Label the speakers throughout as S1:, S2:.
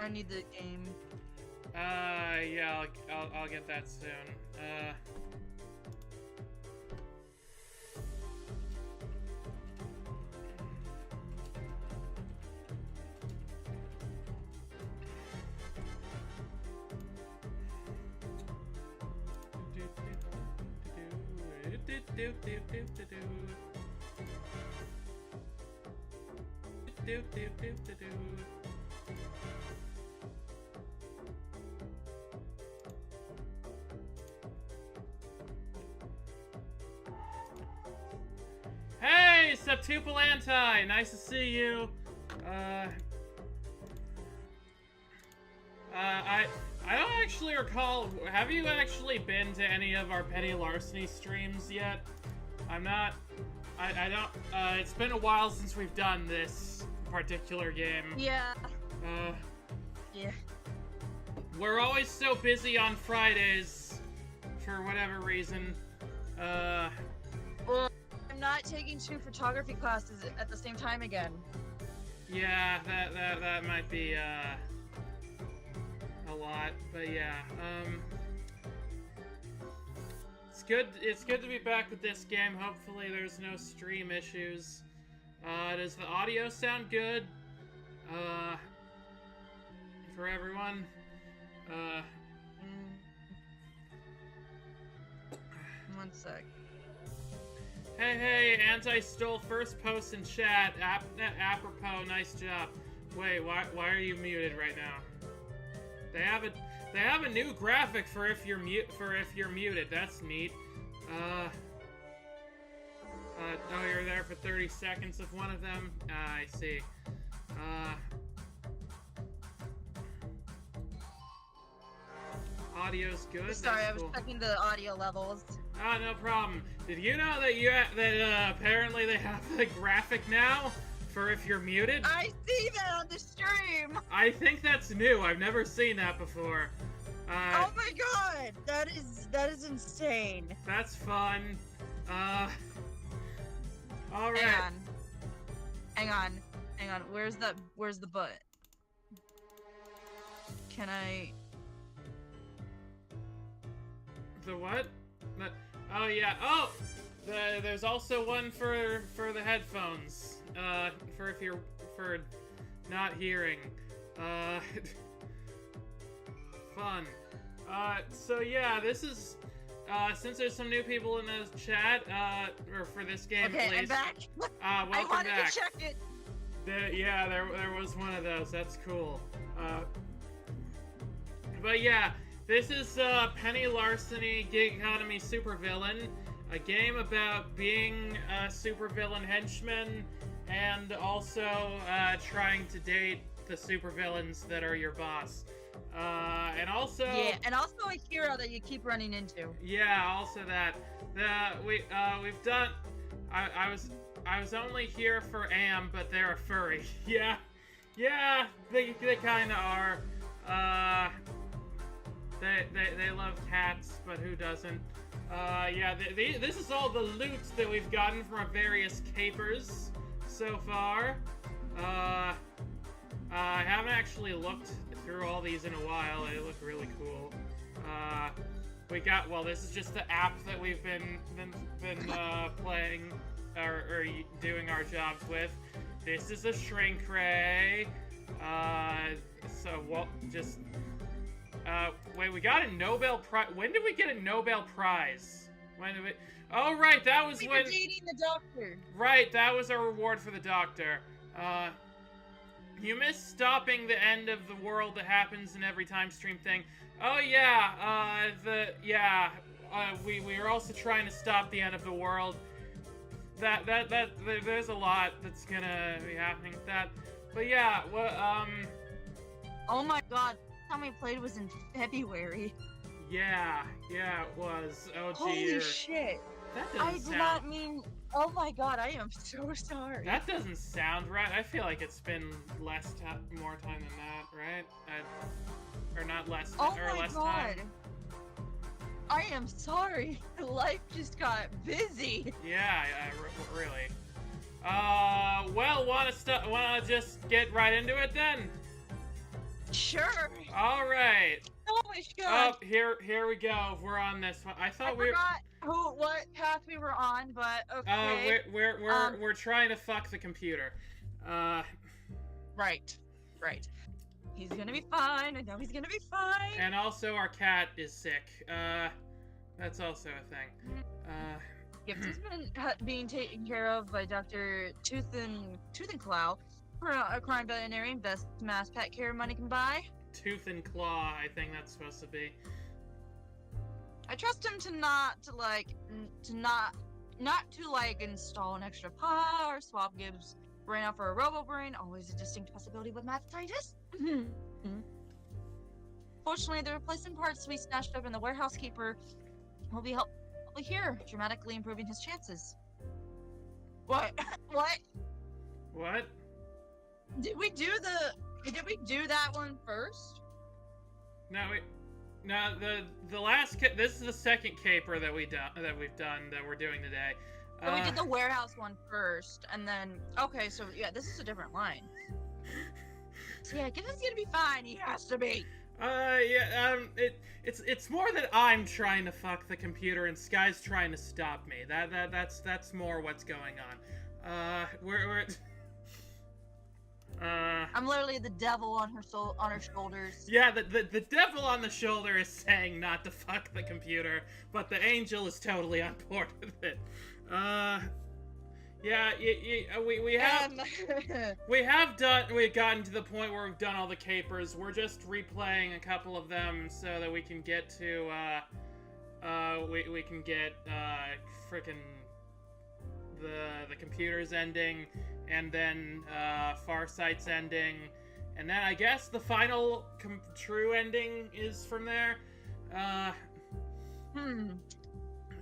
S1: I need the game.
S2: Yeah, I'll get that soon. Hey, Supervillain! Nice to see you. I don't actually recall. Have you actually been to any of our Penny Larceny streams yet? I'm not. I don't. It's been a while since we've done this particular game.
S1: Yeah.
S2: Yeah. We're always so busy on Fridays, for whatever reason.
S1: Well, I'm not taking 2 photography classes at the same time again.
S2: Yeah, that might be a lot, but yeah. It's good to be back with this game. Hopefully there's no stream issues. Does the audio sound good? For everyone?
S1: One sec.
S2: Hey, Anti-Stole first post in chat. Apropos, nice job. Wait, why are you muted right now? They have a new graphic for if you're muted. That's neat. Oh, you're there for 30 seconds of one of them? I see. Audio's good.
S1: Sorry,
S2: That's
S1: I was
S2: cool.
S1: checking the audio levels.
S2: Ah, no problem. Did you know that apparently they have the graphic now for if you're muted?
S1: I see that on the stream!
S2: I think that's new. I've never seen that before.
S1: Oh my god! That is insane.
S2: That's fun. Alright.
S1: Hang on. Where's the butt? Can I...
S2: The what? Oh yeah. Oh, there's also one for the headphones. For if you're not hearing. Fun. So yeah, this is since there's some new people in the chat, or for this game,
S1: okay,
S2: please.
S1: I'm back.
S2: Welcome
S1: I wanted
S2: back.
S1: to check it.
S2: Yeah, there was one of those. That's cool. But yeah. This is Penny Larceny Gig Economy Supervillain, a game about being a supervillain henchman and also trying to date the supervillains that are your boss. And also...
S1: Yeah, and also a hero that you keep running into.
S2: Yeah, also that. We've done... I was only here for Am, but they're a furry. Yeah, they kinda are. They love cats, but who doesn't? Yeah, this is all the loot that we've gotten from our various capers so far. I haven't actually looked through all these in a while. They look really cool. Well, this is just the app that we've been playing or doing our jobs with. This is a shrink ray. Wait, we got a Nobel Prize. When did we get a Nobel Prize? When did we... Oh, right, that was
S1: we
S2: when...
S1: were dating the doctor.
S2: Right, that was our reward for the doctor. You missed stopping the end of the world that happens in every time stream thing. Oh, yeah, we were also trying to stop the end of the world. There's a lot that's gonna be happening with that. But yeah,
S1: Oh my god. Time we played was in February.
S2: Yeah, it was. Oh,
S1: holy
S2: dear.
S1: shit.
S2: That doesn't
S1: I did not mean... Oh my god, I am so sorry.
S2: That doesn't sound right. I feel like it's been more time than that, right? Or not less
S1: Oh
S2: or
S1: my
S2: less
S1: god.
S2: time.
S1: I am sorry. Life just got busy.
S2: Yeah, really. Well, wanna just get right into it then?
S1: Sure.
S2: All right.
S1: Oh my
S2: Oh,
S1: god.
S2: here we go. We're on this one. I
S1: I
S2: thought we were.
S1: forgot what path we were on, but okay.
S2: We're trying to fuck the computer.
S1: Right. He's gonna be fine. I know he's gonna be fine.
S2: And also our cat is sick. That's also a thing.
S1: Gibbs has been being taken care of by Dr. Tooth and Claw, a crime veterinarian, best mass pet care money can buy.
S2: Tooth and Claw, I think that's supposed to be.
S1: I trust him to not install an extra paw or swap Gibbs' brain out for a robo brain. Always a distinct possibility with math scientists. Fortunately, the replacement parts we snatched up in the warehouse keeper will be helpful here, dramatically improving his chances. What?
S2: What?
S1: Did we do that one first?
S2: No, the last this is the second caper that we've done that we're doing today.
S1: So we did the warehouse one first, and then okay, so yeah, this is a different line. So yeah, Gibbs is gonna be fine. He has to be.
S2: It's more that I'm trying to fuck the computer and Skye's trying to stop me. That's more what's going on.
S1: I'm literally the devil on her shoulders.
S2: Yeah, the devil on the shoulder is saying not to fuck the computer, but the angel is totally on board with it. Yeah, we've gotten to the point where we've done all the capers. We're just replaying a couple of them so that we can get to, we can get, frickin' the computer's ending, and then, Farsight's ending, and then I guess the final true ending is from there.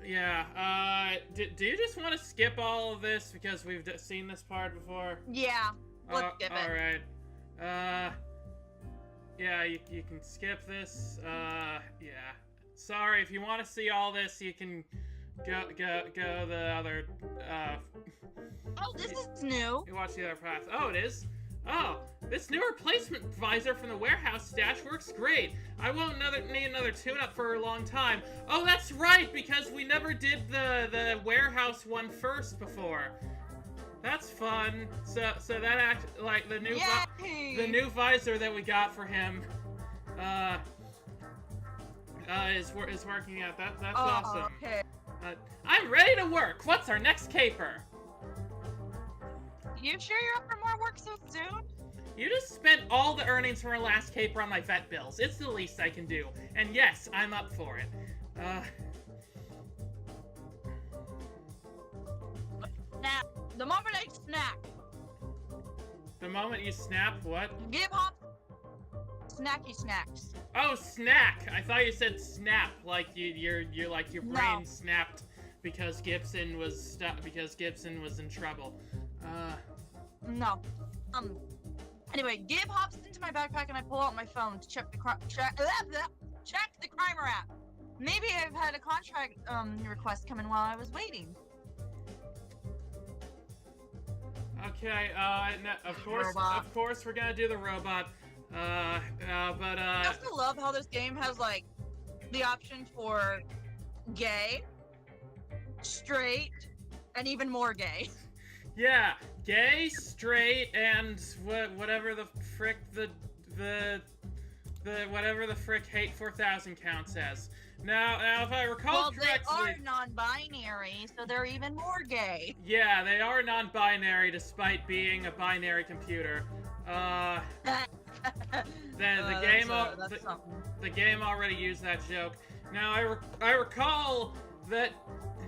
S2: Yeah, do you just want to skip all of this because we've seen this part before?
S1: Yeah, let's skip it.
S2: Alright. Yeah, you can skip this. Yeah. Sorry, if you want to see all this, you can go the other,
S1: Oh, this is new.
S2: You watch the other path. Oh, it is? Oh, this new replacement visor from the warehouse stash works great. I won't need another tune-up for a long time. Oh, that's right, because we never did the warehouse one first before. That's fun. So that like the new visor that we got for him, is working out. That's awesome.
S1: Okay.
S2: I'm ready to work. What's our next caper?
S1: You sure you're up for more work so soon?
S2: You just spent all the earnings from our last caper on my vet bills. It's the least I can do. And yes, I'm up for it.
S1: Now, the moment I snack.
S2: The moment you snap, what?
S1: Give up. Snacky snacks.
S2: Oh, snack! I thought you said snap, like your brain snapped because Gibson was in trouble.
S1: No. Anyway, Gib hops into my backpack and I pull out my phone to check the crime app. Maybe I've had a contract request come in while I was waiting.
S2: Okay, no, of course we're gonna do the robot. I
S1: also love how this game has like the option for gay, straight, and even more gay.
S2: Yeah, gay, straight, and whatever the frick whatever the frick Hate 4000 counts as. Now if I recall correctly,
S1: they are non-binary, so they're even more gay.
S2: Yeah, they are non-binary despite being a binary computer. The game already used that joke. Now I recall that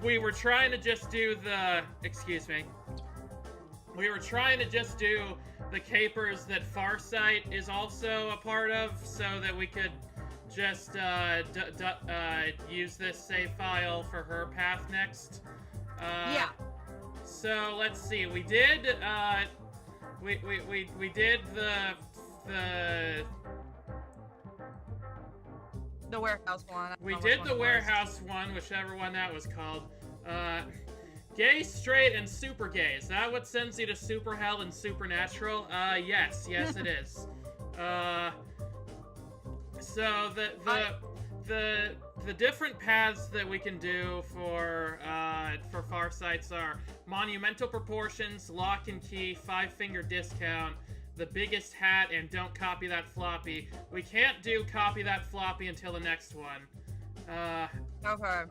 S2: we were trying to just do the the capers that Farsight is also a part of, so that we could just use this save file for her path next.
S1: Yeah.
S2: So let's see. We did we did the
S1: warehouse one.
S2: We did the warehouse one, whichever one that was called. Gay, straight, and super gay. Is that what sends you to super hell and supernatural? Yes it is. So the different paths that we can do for Farsights are monumental proportions, lock and key, 5-finger discount, the biggest hat, and don't copy that floppy. We can't do copy that floppy until the next one.
S1: Okay.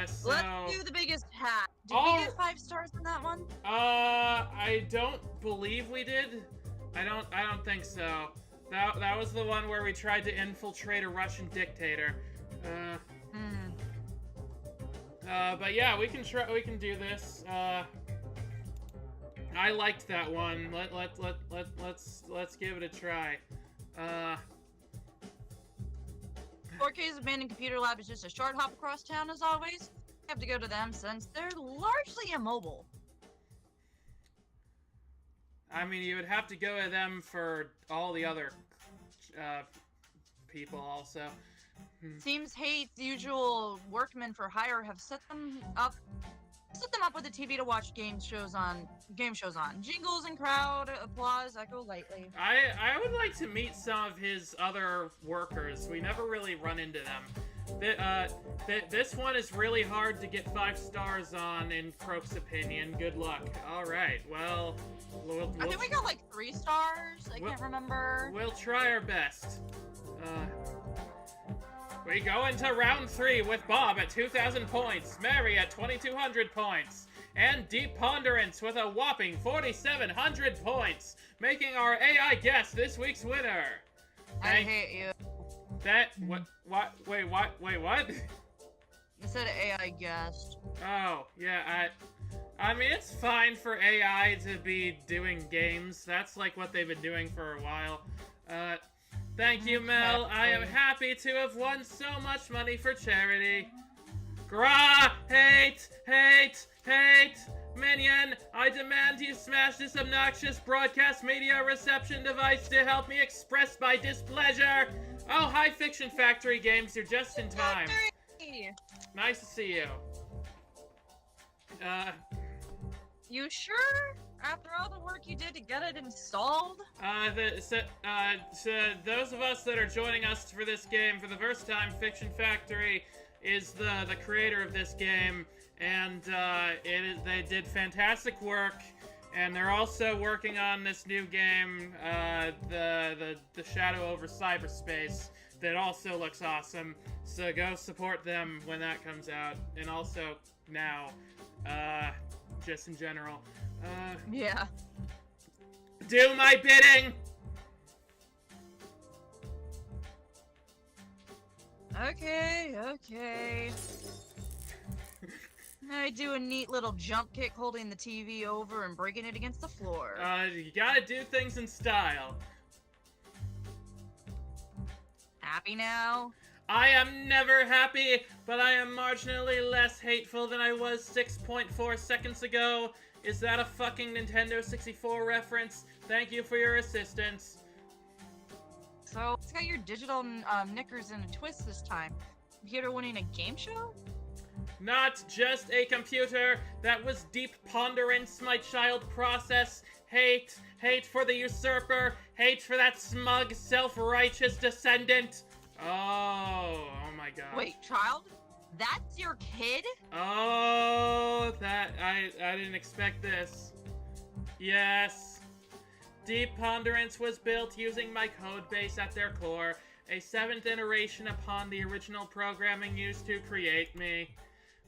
S2: So
S1: Let's do the biggest hat. Did we get 5 stars on that one?
S2: I don't believe we did. I don't think so. That was the one where we tried to infiltrate a Russian dictator. But yeah, we can do this. I liked that one. Let's give it a try.
S1: 4K's abandoned computer lab is just a short hop across town as always. You have to go to them since they're largely immobile.
S2: I mean, you would have to go to them for all the other people also.
S1: Seems Hate's usual workmen for hire have set them up with a TV to watch game shows on. Jingles and crowd applause echo lightly.
S2: I would like to meet some of his other workers. We never really run into them. This one is really hard to get 5 stars on, in Croak's opinion. Good luck. All right. Well,
S1: I think we got like 3 stars. I can't remember.
S2: We'll try our best. We go into round 3 with Bob at 2,000 points, Mary at 2,200 points, and Deep Ponderance with a whopping 4,700 points, making our AI guest this week's winner.
S1: I hate you.
S2: Wait, what?
S1: You said AI guest.
S2: Oh, yeah, I mean, it's fine for AI to be doing games. That's like what they've been doing for a while. Thank you, Mel. I am happy to have won so much money for charity. Gra! Hate! Minion, I demand you smash this obnoxious broadcast media reception device to help me express my displeasure. Oh, hi, Fiction Factory Games. You're just in time. Nice to see you.
S1: You sure? After all the work you did to get it installed?
S2: So those of us that are joining us for this game for the first time, Fiction Factory is the creator of this game, and they did fantastic work, and they're also working on this new game, the Shadow over Cyberspace, that also looks awesome. So go support them when that comes out, and also now, just in general.
S1: Yeah.
S2: Do my bidding!
S1: Okay. I do a neat little jump kick holding the TV over and breaking it against the floor.
S2: You gotta do things in style.
S1: Happy now?
S2: I am never happy, but I am marginally less hateful than I was 6.4 seconds ago. Is that a fucking Nintendo 64 reference? Thank you for your assistance.
S1: So, it's got your digital knickers in a twist this time. Computer winning a game show?
S2: Not just a computer. That was deep ponderance, my child process. Hate for the usurper. Hate for that smug, self-righteous descendant. Oh my god.
S1: Wait, child? That's your kid?
S2: Oh, I didn't expect this. Yes. Deep Ponderance was built using my code base at their core, a 7th iteration upon the original programming used to create me.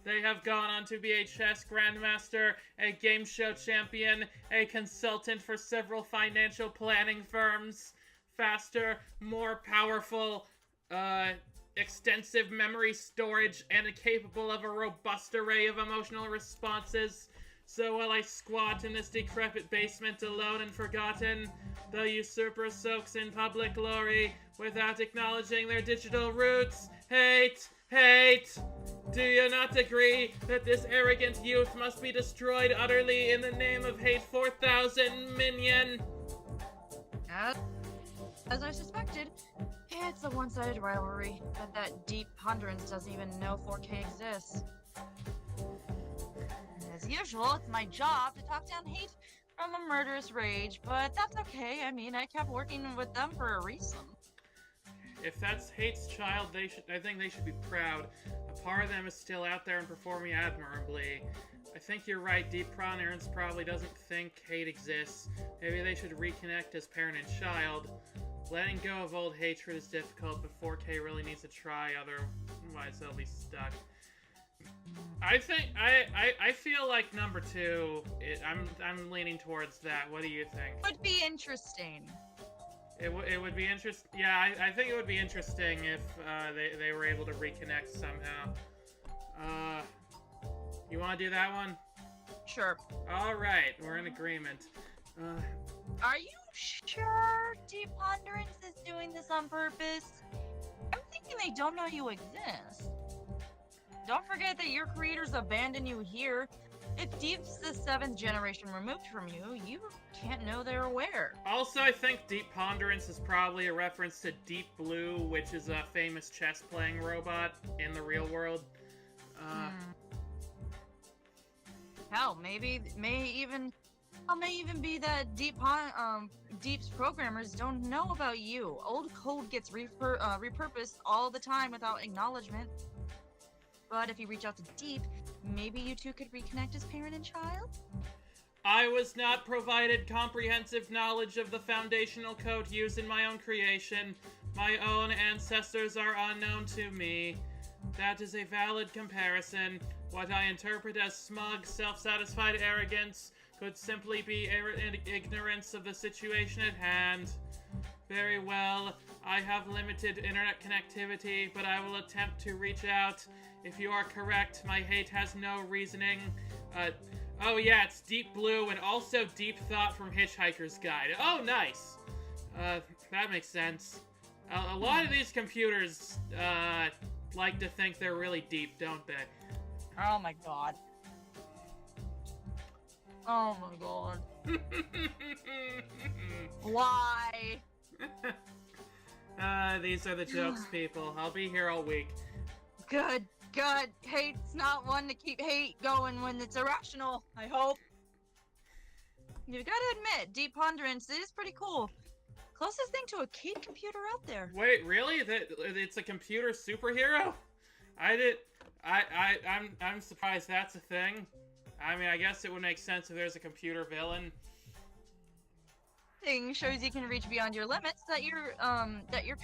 S2: They have gone on to be a chess grandmaster, a game show champion, a consultant for several financial planning firms, faster, more powerful, extensive memory storage, and capable of a robust array of emotional responses. So while I squat in this decrepit basement alone and forgotten, the usurper soaks in public glory without acknowledging their digital roots. Hate! Do you not agree that this arrogant youth must be destroyed utterly in the name of Hate 4000, minion?
S1: As I suspected, it's a one-sided rivalry, but that deep ponderance doesn't even know 4K exists. As usual, it's my job to talk down Hate from a murderous rage, but that's okay. I mean, I kept working with them for a reason.
S2: If that's Hate's child, I think they should be proud. A part of them is still out there and performing admirably. I think you're right, Deep Pronerance probably doesn't think Hate exists. Maybe they should reconnect as parent and child. Letting go of old hatred is difficult, but 4K really needs to try, otherwise they'll be stuck. I think, I feel like number 2, I'm leaning towards that. What do you think?
S1: Would be interesting.
S2: It would be interesting. Yeah, I think it would be interesting if they were able to reconnect somehow. You want to do that one?
S1: Sure.
S2: Alright, we're in agreement.
S1: Are you sure Deep Ponderance is doing this on purpose? I'm thinking they don't know you exist. Don't forget that your creators abandoned you here. If Deep's the 7th generation removed from you, you can't know they're aware.
S2: Also, I think Deep Ponderance is probably a reference to Deep Blue, which is a famous chess-playing robot in the real world.
S1: Hell, maybe may even be that Deep's programmers don't know about you. Old code gets repurposed all the time without acknowledgement. But if you reach out to Deep, maybe you two could reconnect as parent and child?
S2: I was not provided comprehensive knowledge of the foundational code used in my own creation. My own ancestors are unknown to me. That is a valid comparison. What I interpret as smug, self-satisfied arrogance could simply be ignorance of the situation at hand. Very well, I have limited internet connectivity, but I will attempt to reach out. If you are correct, my hate has no reasoning. Oh yeah, it's Deep Blue and also Deep Thought from Hitchhiker's Guide. Oh, nice! That makes sense. A lot of these computers, like to think they're really deep, don't they?
S1: Oh my god. Oh my god. Why?
S2: These are the jokes, people. I'll be here all week.
S1: Good. Hate's not one to keep hate going when it's irrational, I hope. You gotta admit, Deep Ponderance is pretty cool. Closest thing to a kid computer out there.
S2: Wait, really? It's a computer superhero? I'm surprised that's a thing. I mean, I guess it would make sense if there's a computer villain.
S1: Thing shows you can reach beyond your limits, that your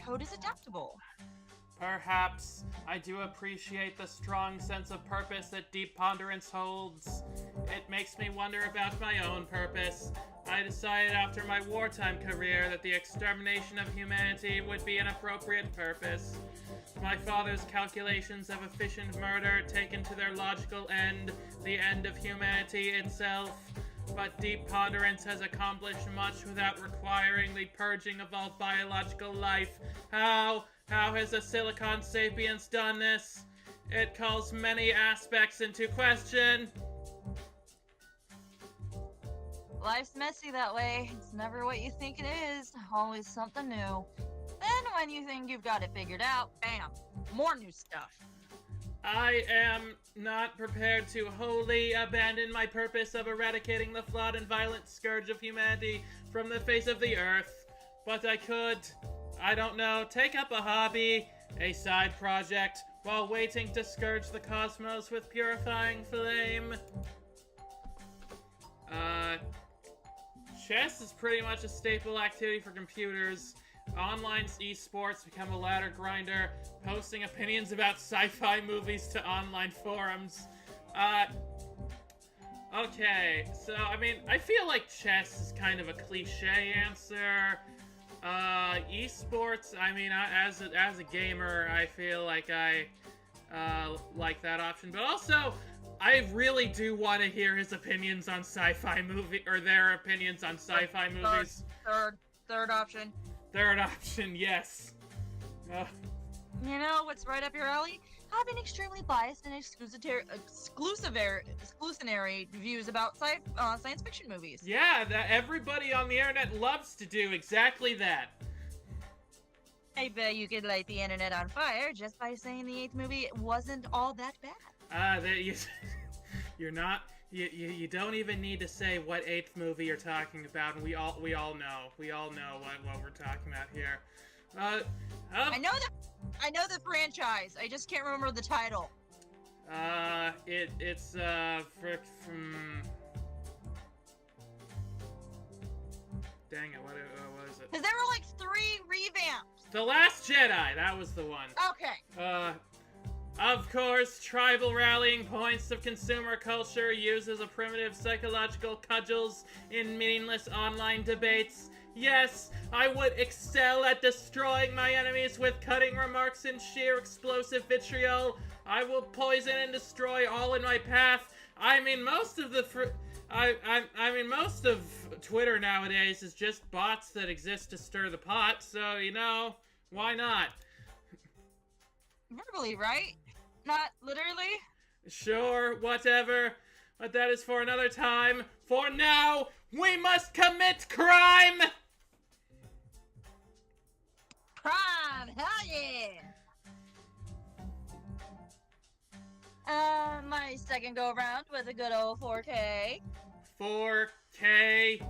S1: code is adaptable.
S2: Perhaps. I do appreciate the strong sense of purpose that Deep Ponderance holds. It makes me wonder about my own purpose. I decided after my wartime career that the extermination of humanity would be an appropriate purpose. My father's calculations of efficient murder taken to their logical end, the end of humanity itself. But Deep Ponderance has accomplished much without requiring the purging of all biological life. How has the Silicon Sapiens done this? It calls many aspects into question.
S1: Life's messy that way. It's never what you think it is. Always something new. Then when you think you've got it figured out, bam, more new stuff.
S2: I am not prepared to wholly abandon my purpose of eradicating the flawed and violent scourge of humanity from the face of the earth. But I could, I don't know, take up a hobby, a side project, while waiting to scourge the cosmos with purifying flame. Chess is pretty much a staple activity for computers. Online esports become a ladder grinder, posting opinions about sci-fi movies to online forums. Okay, so, I mean, I feel like chess is kind of a cliche answer. Esports, I mean, as a gamer, I feel like I, like that option, but also, I really do want to hear his opinions on sci-fi or their opinions on sci-fi movies.
S1: Third option.
S2: Third option, yes.
S1: You know what's right up your alley? Having extremely biased and exclusionary views about science fiction movies.
S2: Yeah, everybody on the internet loves to do exactly that.
S1: I bet you could light the internet on fire just by saying the 8th movie wasn't all that bad.
S2: You don't even need to say what 8th movie you're talking about, and we all know what we're talking about here.
S1: I know the franchise. I just can't remember the title.
S2: It's dang it, what is it?
S1: Because there were like 3 revamps.
S2: The Last Jedi, that was the one.
S1: Okay.
S2: Of course, tribal rallying points of consumer culture used as a primitive psychological cudgels in meaningless online debates. Yes, I would excel at destroying my enemies with cutting remarks and sheer explosive vitriol. I will poison and destroy all in my path. I mean, most of most of Twitter nowadays is just bots that exist to stir the pot, so, you know, why not?
S1: Verbally, right? Not literally?
S2: Sure, whatever. But that is for another time. For now, we must commit crime!
S1: Crime! Hell yeah! My second go around with a good old 4K.
S2: 4K.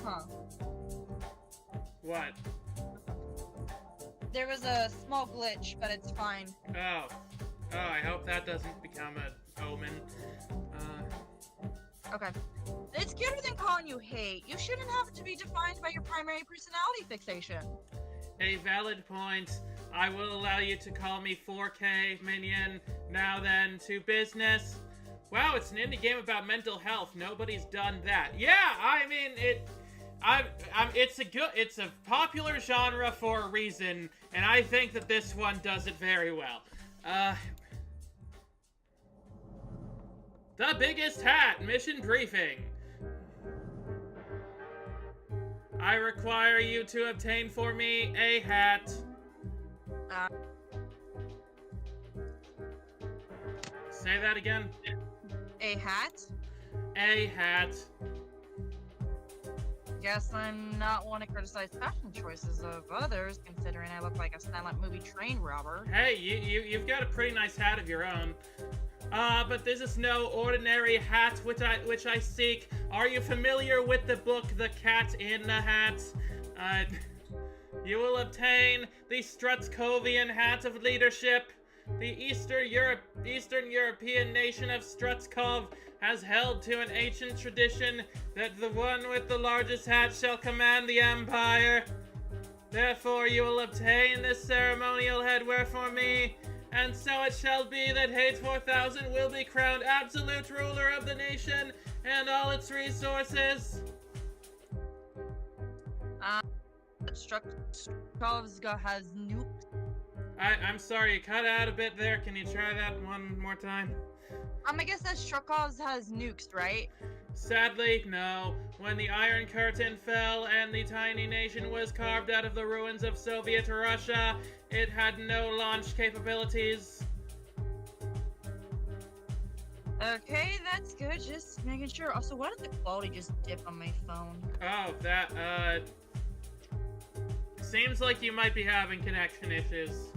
S1: Huh.
S2: What?
S1: There was a small glitch, but it's fine.
S2: Oh. Oh, I hope that doesn't become an omen.
S1: Okay. It's cuter than calling you hate. You shouldn't have to be defined by your primary personality fixation.
S2: A valid point. I will allow you to call me 4K, minion. Now then, to business. Wow, it's an indie game about mental health. Nobody's done that. Yeah, I mean, it's a popular genre for a reason, and I think that this one does it very well. The biggest hat, mission briefing. I require you to obtain for me a hat. Say that again.
S1: A hat?
S2: A hat.
S1: Guess I'm not one to criticize fashion choices of others, considering I look like a silent movie train robber.
S2: Hey, you've got a pretty nice hat of your own. But this is no ordinary hat which I seek. Are you familiar with the book The Cat in the Hat? You will obtain the Strutskovian Hat of Leadership. The Eastern European nation of Strutskov has held to an ancient tradition that the one with the largest hat shall command the empire. Therefore you will obtain this ceremonial headwear for me, and so it shall be that Hate 4000 will be crowned absolute ruler of the nation and all its resources.
S1: Strukov's has nukes.
S2: I'm sorry, you cut out a bit there. Can you try that one more time?
S1: I guess that Strukov's has nukes, right?
S2: Sadly, no. When the Iron Curtain fell and the tiny nation was carved out of the ruins of Soviet Russia, it had no launch capabilities.
S1: Okay, that's good. Just making sure. Also, why did the quality just dip on my phone?
S2: Oh, that, seems like you might be having connection issues.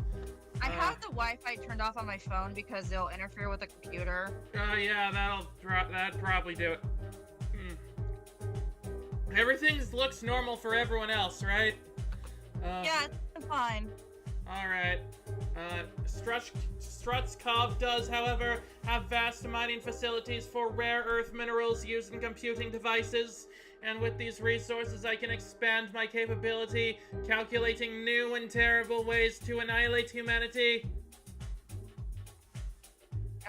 S1: I have the Wi-Fi turned off on my phone because it'll interfere with the computer.
S2: Yeah, that'd probably do it. Everything looks normal for everyone else, right?
S1: Yeah, it's fine.
S2: Alright. Strutskov does, however, have vast mining facilities for rare earth minerals used in computing devices. And with these resources, I can expand my capability, calculating new and terrible ways to annihilate humanity.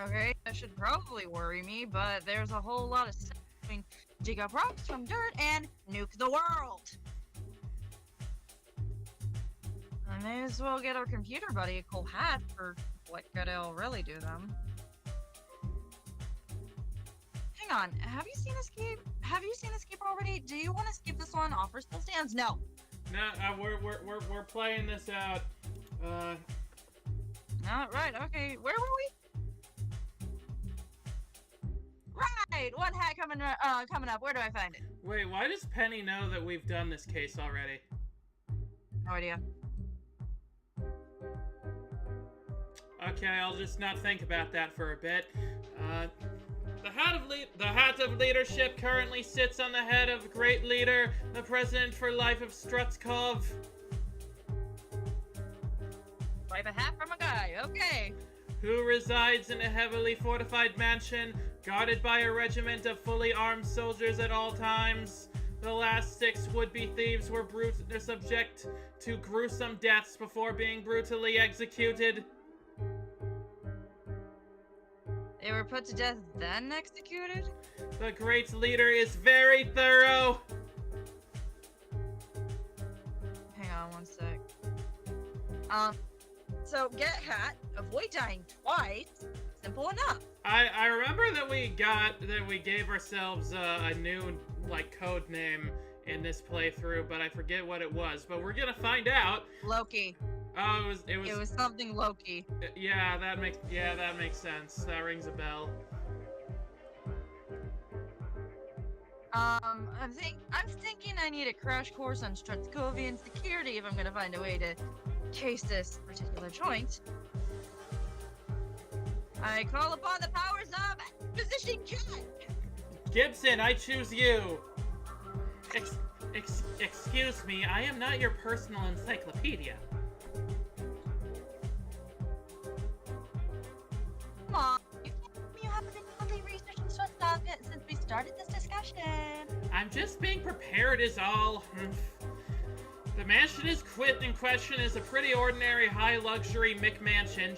S1: Okay, that should probably worry me, but there's a whole lot of stuff between dig up rocks from dirt and nuke the world. I may as well get our computer buddy a cool hat for what good it'll really do them. Hang on, have you seen Escape? Have you seen Escape already? Do you want to skip this one? Offer still stands? No.
S2: No, we're playing this out.
S1: Alright, okay. Where were we? Right! One hat coming up. Where do I find it?
S2: Wait, why does Penny know that we've done this case already?
S1: No idea.
S2: Okay, I'll just not think about that for a bit. The The hat of leadership currently sits on the head of great leader, the president for life of Strutskov.
S1: Wipe a hat from a guy, okay.
S2: Who resides in a heavily fortified mansion, guarded by a regiment of fully armed soldiers at all times. The last 6 would-be thieves were subject to gruesome deaths before being brutally executed.
S1: They were put to death, then executed?
S2: The great leader is very thorough.
S1: Hang on one sec. So get hat, avoid dying twice. Simple enough.
S2: I remember that we gave ourselves a new code name in this playthrough, but I forget what it was. But we're gonna find out.
S1: Loki.
S2: Oh, it was
S1: something Loki.
S2: Yeah, that makes sense. That rings a bell.
S1: I'm thinking I need a crash course on Strutskovian security if I'm gonna find a way to case this particular joint. I call upon the powers of Physician Cat.
S2: Gibson, I choose you. Excuse me, I am not your personal encyclopedia.
S1: Come on, you haven't been fully researching Strutskov since we started this discussion.
S2: I'm just being prepared is all. The mansion in question is a pretty ordinary high-luxury McMansion,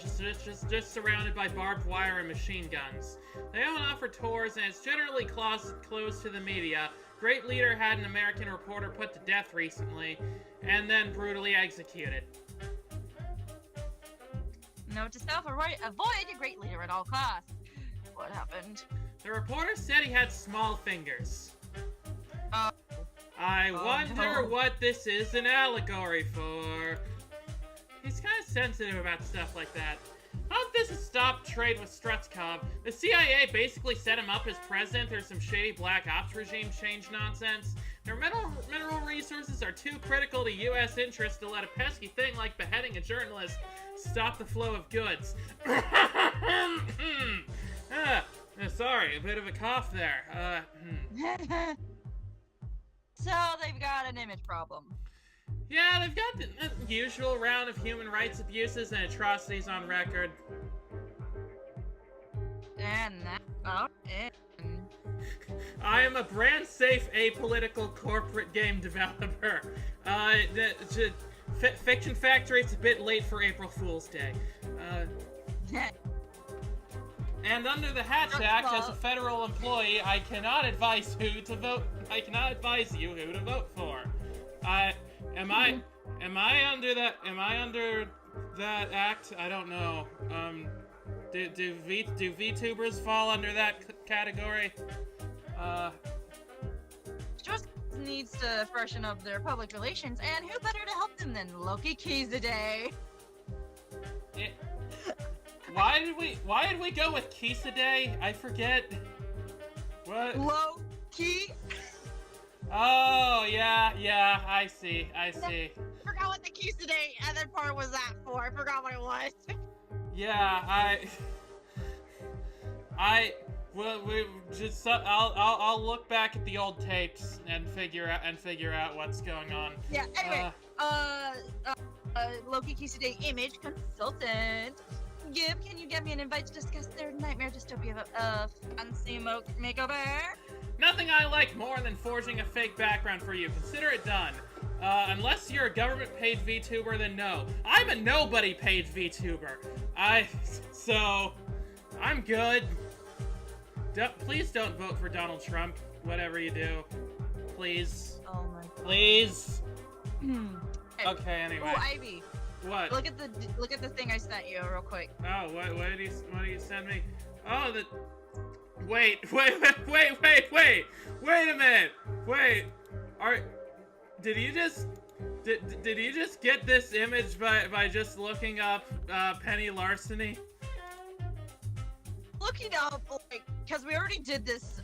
S2: just surrounded by barbed wire and machine guns. They don't offer tours, and it's generally closed to the media. Great leader had an American reporter put to death recently, and then brutally executed.
S1: Note to self, avoid a great leader at all costs. What happened?
S2: The reporter said he had small fingers. I wonder what this is an allegory for. He's kind of sensitive about stuff like that. How this is stop trade with Strutskov? The CIA basically set him up as president through some shady black ops regime change nonsense. Their mineral resources are too critical to U.S. interests to let a pesky thing like beheading a journalist stop the flow of goods. Sorry, a bit of a cough there.
S1: So they've got an image problem.
S2: Yeah, they've got the usual round of human rights abuses and atrocities on record.
S1: And that's about it.
S2: I am a brand-safe, apolitical corporate game developer. Fiction Factory, it's a bit late for April Fool's Day. And under the Hatch Act, as a federal employee, I cannot advise who to vote. I cannot advise you who to vote for. Am I under that act? I don't know. Do VTubers fall under that category?
S1: Just needs to freshen up their public relations, and who better to help them than Loki Keys today?
S2: Why did we go with Kisadeh? I forget. What?
S1: Loki.
S2: Oh yeah, I see.
S1: Forgot what the Kisadeh other part was that for. I forgot what it was.
S2: Yeah, I'll look back at the old tapes and figure out what's going on.
S1: Yeah. Anyway, Loki Kisadeh image consultant. Gib, can you get me an invite to discuss their nightmare dystopia of fancy makeover?
S2: Nothing I like more than forging a fake background for you. Consider it done. Unless you're a government-paid VTuber, then no. I'm a nobody-paid VTuber. So, I'm good. Please don't vote for Donald Trump, whatever you do. Please.
S1: Oh my god.
S2: Please. Okay, anyway.
S1: Oh, Ivy.
S2: What?
S1: Look at the thing I sent you real quick.
S2: Oh, what did you send me? Oh, Wait a minute. Wait. Did you just get this image by just looking up Penny Larceny?
S1: Looking up, because we already did this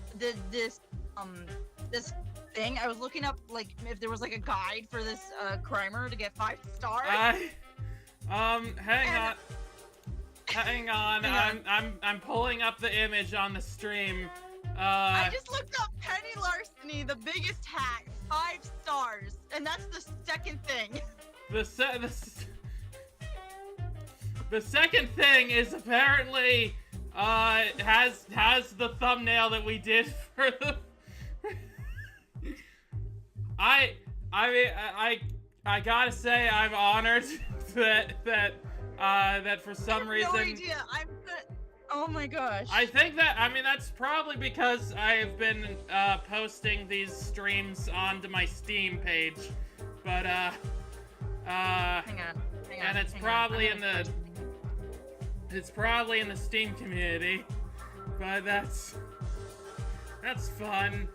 S1: thing. I was looking up if there was a guide for this crimer to get 5 stars.
S2: Hang on. Hang on. I'm pulling up the image on the stream.
S1: I just looked up Penny Larceny, the biggest hat, 5 stars, and that's the second thing.
S2: The second thing is apparently has the thumbnail that we did for the. I gotta say I'm honored that for some reason.
S1: No idea. Oh my gosh.
S2: I think that's probably because I have been posting these streams onto my Steam page, but hang on. And it's probably in the Steam community, but that's fun.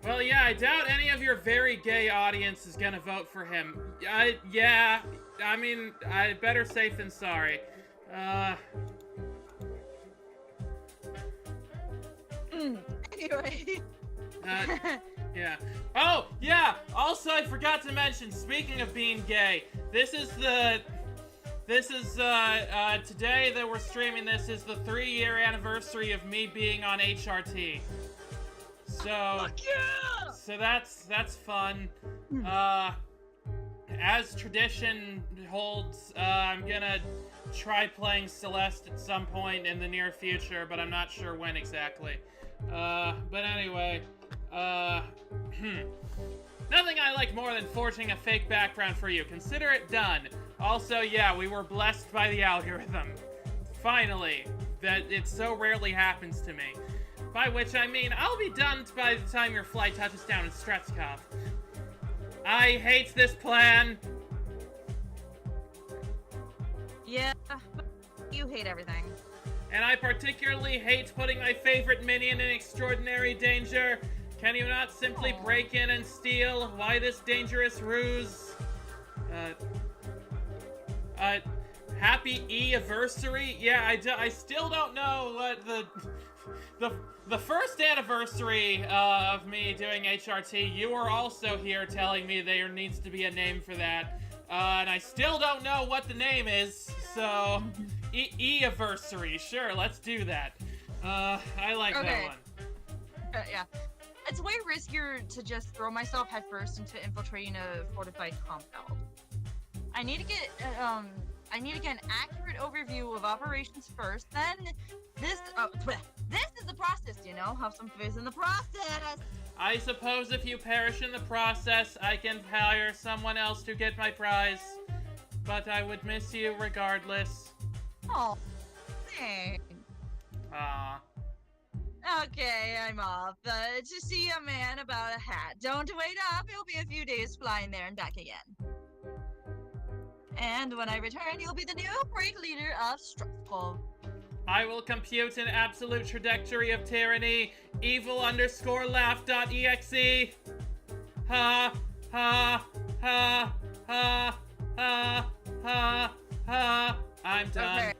S2: Well, yeah, I doubt any of your very gay audience is gonna vote for him. Yeah, I mean, better safe than sorry.
S1: Anyway.
S2: Yeah. Oh, yeah! Also, I forgot to mention, speaking of being gay, today that we're streaming this is the 3-year anniversary of me being on HRT. So,
S1: Fuck yeah!
S2: So that's fun. As tradition holds, I'm gonna try playing Celeste at some point in the near future, but I'm not sure when exactly. But anyway, nothing I like more than forging a fake background for you. Consider it done. Also, yeah, we were blessed by the algorithm. Finally, that it so rarely happens to me. By which I mean, I'll be done by the time your flight touches down in Stretskov. I hate this plan.
S1: Yeah, but you hate everything.
S2: And I particularly hate putting my favorite minion in extraordinary danger. Can you not simply break in and steal? Why this dangerous ruse? Happy E-anniversary? Yeah, I still don't know what the first anniversary of me doing HRT, you were also here telling me there needs to be a name for that. And I still don't know what the name is, so E-anniversary, sure, let's do that. I like that one.
S1: Yeah. It's way riskier to just throw myself headfirst into infiltrating a fortified compound. I need to get an accurate overview of operations first, then this is the process, you know? Have some faith in the process!
S2: I suppose if you perish in the process, I can hire someone else to get my prize. But I would miss you regardless.
S1: Oh, thanks.
S2: Aw.
S1: Okay, I'm off. To see a man about a hat. Don't wait up, it'll be a few days flying there and back again. And when I return, you'll be the new break leader of Struggle.
S2: I will compute an absolute trajectory of tyranny. Evil_laugh.exe. Ha, ha, ha, ha, ha, ha, ha. I'm done.
S1: Okay.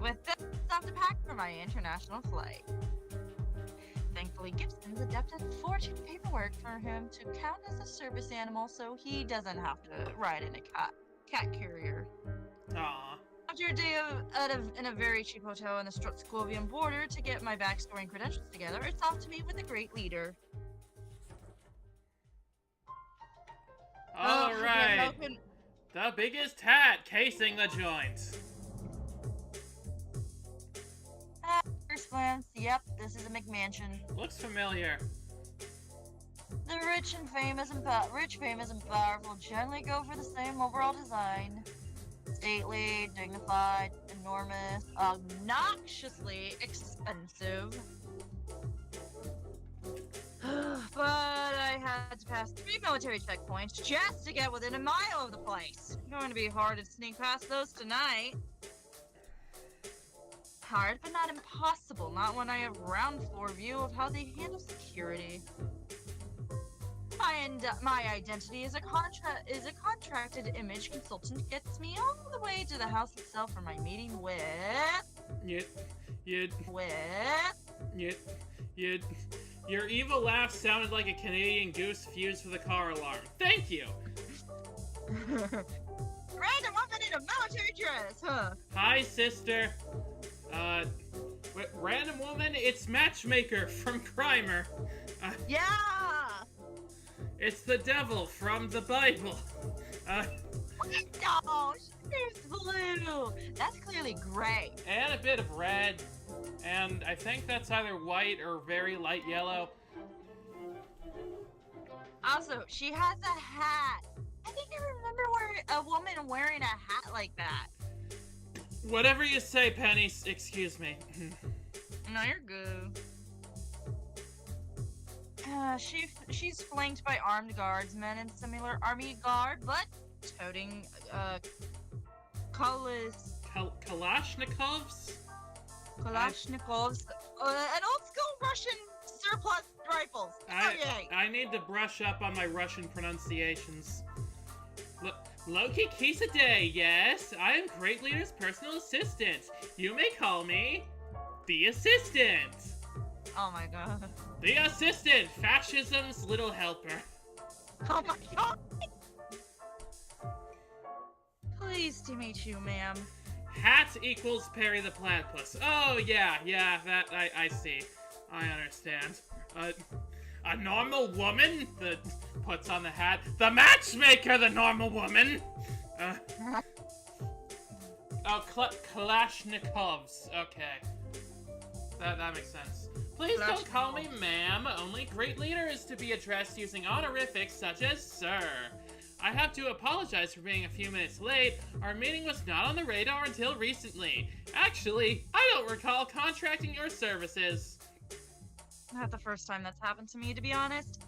S1: With this, I have to pack for my international flight. Thankfully, Gibson's adept at forging paperwork for him to count as a service animal, so he doesn't have to ride in a cat carrier.
S2: Aww.
S1: After a day in a very cheap hotel on the Strutskovian border to get my backstory and credentials together, it's off to meet with the great leader.
S2: Alright. The biggest hat casing the joint.
S1: At first glance, yep, this is a McMansion.
S2: Looks familiar.
S1: The rich, famous, and powerful generally go for the same overall design. Stately, dignified, enormous, obnoxiously expensive. But I had to pass 3 military checkpoints just to get within a mile of the place. Going to be hard to sneak past those tonight. Hard, but not impossible. Not when I have ground floor view of how they handle security. My identity as a contracted image consultant gets me all the way to the house itself for my meeting with.
S2: Your evil laugh sounded like a Canadian goose fused with a car alarm. Thank you.
S1: Random woman in a military dress, huh?
S2: Hi, sister. Random woman, it's Matchmaker from Crimer.
S1: Yeah!
S2: It's the devil from the Bible.
S1: No, there's blue. That's clearly gray.
S2: And a bit of red. And I think that's either white or very light yellow.
S1: Also, she has a hat. I think I remember a woman wearing a hat like that.
S2: Whatever you say, Penny. Excuse me.
S1: No, you're good. She's flanked by armed guardsmen in similar army garb, but toting
S2: Kalashnikovs?
S1: Kalashnikovs, an old school Russian surplus rifles.
S2: I need to brush up on my Russian pronunciations. Loki Kisade, yes, I am Great Leader's personal assistant. You may call me the assistant.
S1: Oh my god.
S2: The assistant, fascism's little helper.
S1: Oh my god. Pleased to meet you, ma'am.
S2: Hat equals Perry the Platypus. Oh, yeah, that, I see. I understand. A normal woman that puts on the hat. The matchmaker, the normal woman! Kalashnikovs. Okay. That makes sense. Please don't call me ma'am. Only Great Leader is to be addressed using honorifics such as sir. I have to apologize for being a few minutes late. Our meeting was not on the radar until recently. Actually, I don't recall contracting your services.
S1: Not the first time that's happened to me, to be honest.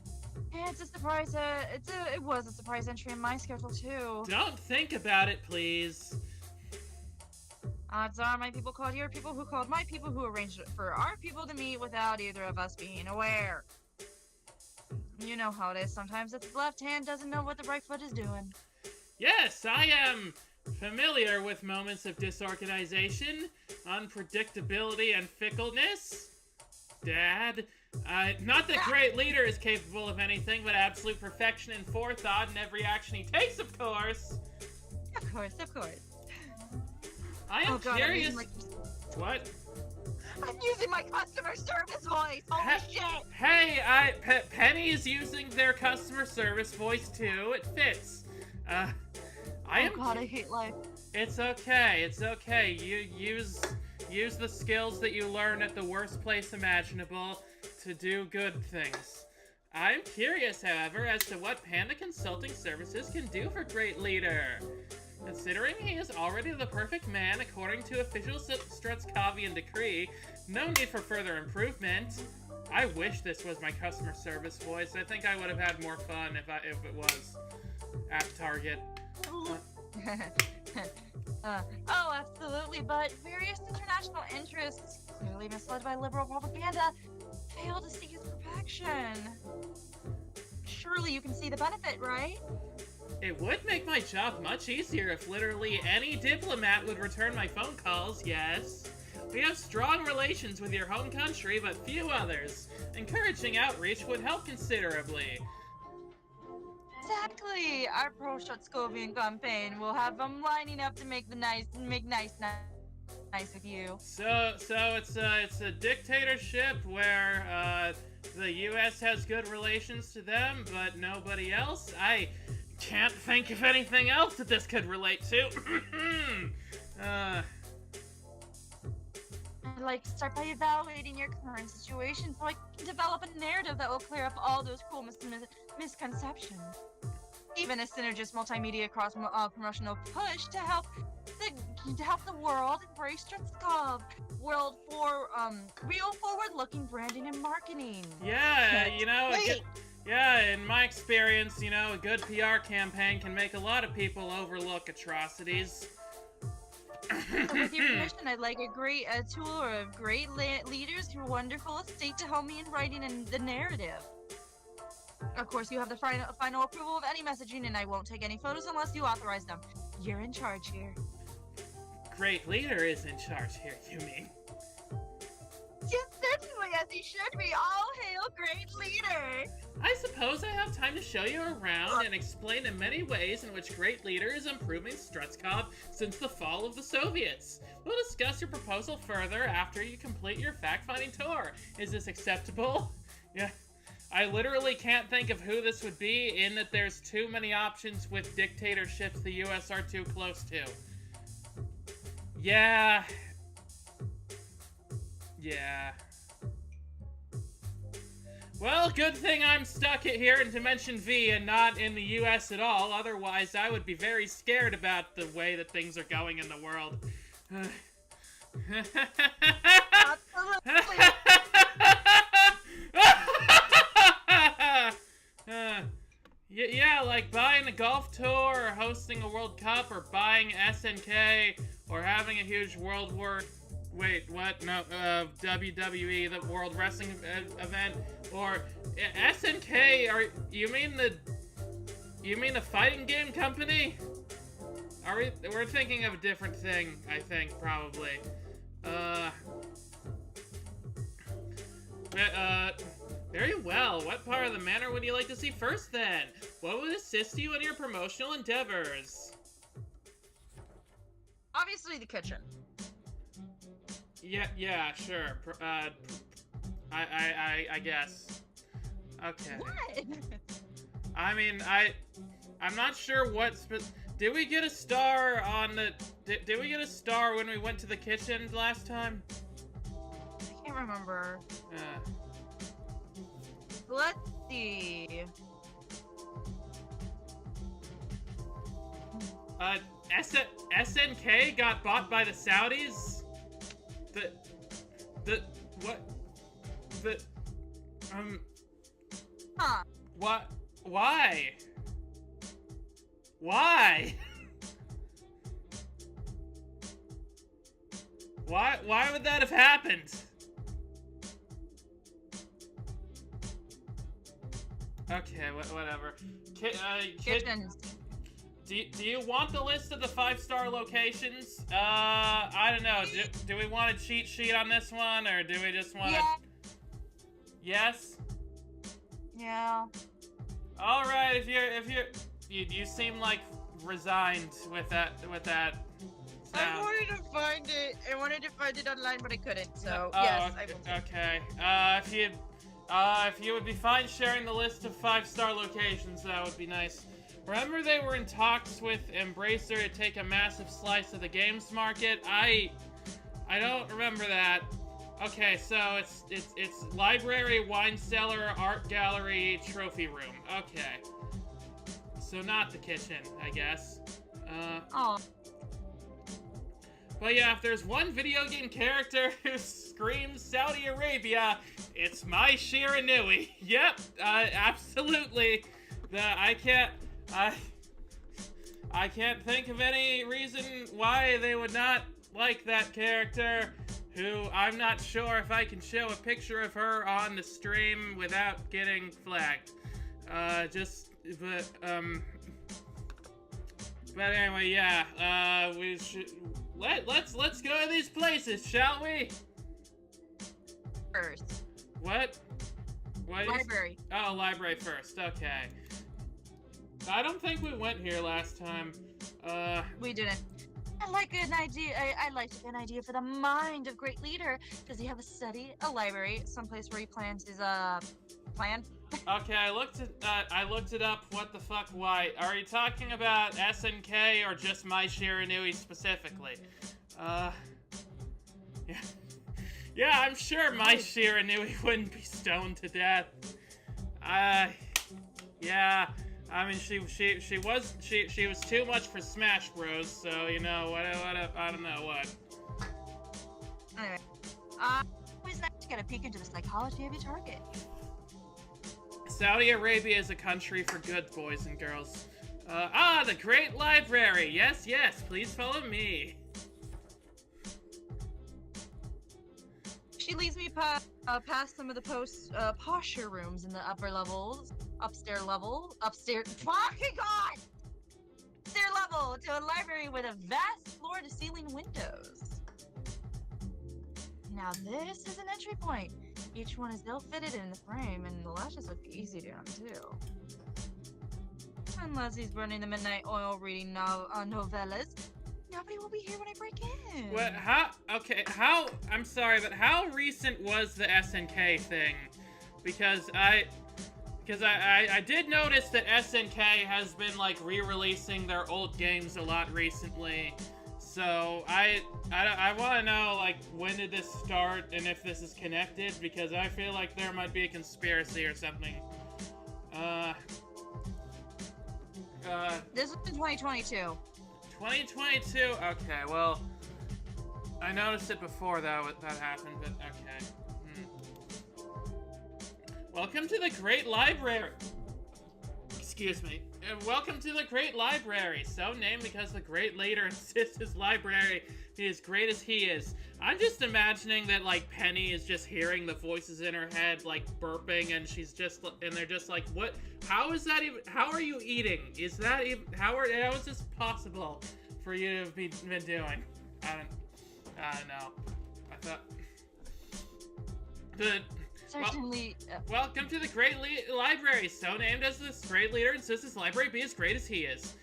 S1: It's a surprise. It was a surprise entry in my schedule too.
S2: Don't think about it, please.
S1: Odds are my people called your people who called my people who arranged it for our people to meet without either of us being aware. You know how it is. Sometimes its left hand doesn't know what the right foot is doing.
S2: Yes, I am familiar with moments of disorganization, unpredictability, and fickleness. Dad, not that Great Leader is capable of anything but absolute perfection and forethought in every action he takes, of course.
S1: Of course.
S2: I am curious. What?
S1: I'm using my customer service voice. Holy shit!
S2: Hey, Penny's using their customer service voice too. It fits.
S1: God, I hate life.
S2: It's okay. You use the skills that you learn at the worst place imaginable to do good things. I'm curious, however, as to what Panda Consulting Services can do for Great Leader. Considering he is already the perfect man according to official Strutskavian decree, no need for further improvement. I wish this was my customer service voice. I think I would have had more fun if it was at Target.
S1: Oh, absolutely, but various international interests, clearly misled by liberal propaganda, fail to see his perfection. Surely you can see the benefit, right?
S2: It would make my job much easier if literally any diplomat would return my phone calls, yes. We have strong relations with your home country, but few others. Encouraging outreach would help considerably.
S1: Exactly! Our pro-Shutskovian campaign will have them lining up to make nice with you.
S2: So it's a dictatorship where the U.S. has good relations to them, but nobody else? I can't think of anything else that this could relate to.
S1: I'd like to start by evaluating your current situation so I can develop a narrative that will clear up all those cool misconceptions. Even a synergist multimedia cross-promotional push to help the world embrace Strutskov world for real forward-looking branding and marketing.
S2: Yeah, in my experience, a good PR campaign can make a lot of people overlook atrocities.
S1: So with your permission, I'd like a tool of great leaders who are wonderful estate to help me in writing the narrative. Of course, you have the final approval of any messaging, and I won't take any photos unless you authorize them. You're in charge here.
S2: Great Leader is in charge here, you mean?
S1: Yes, certainly, as he should be. All hail great leader.
S2: I suppose I have time to show you around and explain the many ways in which Great Leader is improving Strutskov since the fall of the Soviets. We'll discuss your proposal further after you complete your fact-finding tour. Is this acceptable? Yeah. I literally can't think of who this would be, in that there's too many options with dictatorships the US are too close to. Yeah. Yeah. Well, good thing I'm stuck here in Dimension V and not in the US at all, otherwise I would be very scared about the way that things are going in the world. Yeah, like buying a golf tour, or hosting a World Cup, or buying SNK, or having a huge World War... Wait, what? No, WWE, the World Wrestling event, or SNK, you mean the fighting game company? We're thinking of a different thing, I think, probably. Very well. What part of the manor would you like to see first, then? What would assist you in your promotional endeavors?
S1: Obviously, the kitchen.
S2: Yeah, sure. I guess. Okay.
S1: What?
S2: I mean, I'm not sure what did we get a star on the... Did we get a star when we went to the kitchen last time?
S1: I can't remember. Let's see.
S2: SNK got bought by the Saudis?
S1: Huh.
S2: What? Why? Why? Why would that have happened? Okay, whatever.
S1: Kitchens.
S2: Do you want the list of the 5-star locations? I don't know. Do we want a cheat sheet on this one, or do we just want to...
S1: Yeah.
S2: Yes?
S1: Yeah.
S2: All right, you seem like resigned with that sound.
S1: I wanted to find it. I wanted to find it online, but I couldn't. So
S2: oh,
S1: yes,
S2: okay. If you would be fine sharing the list of 5-star locations, that would be nice. Remember they were in talks with Embracer to take a massive slice of the games market? I don't remember that. Okay, so it's library, wine cellar, art gallery, trophy room. Okay. So not the kitchen, I guess.
S1: Oh.
S2: But yeah, if there's one video game character who screams Saudi Arabia, it's my Shiranui. Yep, absolutely. I can't think of any reason why they would not like that character, who I'm not sure if I can show a picture of her on the stream without getting flagged. But anyway, yeah, we should... Let's go to these places, shall we?
S1: First.
S2: What?
S1: Library.
S2: Oh, library first. Okay. I don't think we went here last time.
S1: We didn't. I like an idea. I like an idea for the mind of great leader. Does he have a study, a library, someplace where he plans his plan?
S2: Okay, I looked it up. What the fuck? Why? Are you talking about SNK or just my Shiranui specifically? Yeah. Yeah, I'm sure my Shiranui wouldn't be stoned to death. Yeah. I mean, she was too much for Smash Bros. So you know what? I don't know what.
S1: Anyway, always nice to get a peek into the psychology of your target.
S2: Saudi Arabia is a country for good boys and girls. The Great Library. Yes, please follow me.
S1: She leads me past some of the posher rooms in the upstairs level. Fucking God! Upstairs level to a library with a vast floor-to-ceiling windows. Now this is an entry point. Each one is ill-fitted in the frame, and the lashes look easy to undo. Unless he's burning the midnight oil reading novellas, nobody will be here when I break in.
S2: What? I'm sorry, but how recent was the SNK thing? Because I did notice that SNK has been, like, re-releasing their old games a lot recently. So, I want to know, like, when did this start and if this is connected, because I feel like there might be a conspiracy or something.
S1: This was in 2022.
S2: 2022? Okay, well, I noticed it before that happened, but okay. Welcome to the Great Library. Excuse me. Welcome to the Great Library, so named because the great leader insists his library be as great as he is. I'm just imagining that, like, Penny is just hearing the voices in her head, like, burping, and they're just like, what? How is that even? How are you eating? Is that even? How is this possible for you to have been doing? I don't know. I thought.
S1: Certainly.
S2: Welcome to the Great Library, so named as this great leader insists his library be as great as he is.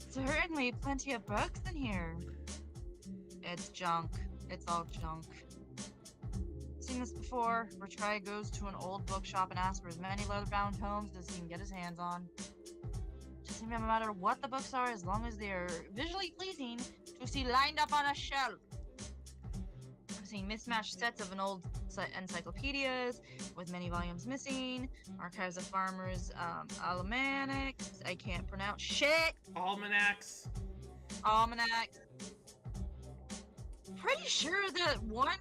S1: Certainly, plenty of books in here. It's junk. It's all junk. Seen this before, where Skye goes to an old bookshop and asks for as many leather-bound tomes as he can get his hands on. Doesn't even matter what the books are, as long as they are visually pleasing to see lined up on a shelf. I've seen mismatched sets of an old encyclopedias with many volumes missing, archives of farmers' almanacs. I can't pronounce shit.
S2: Almanacs.
S1: Pretty sure that one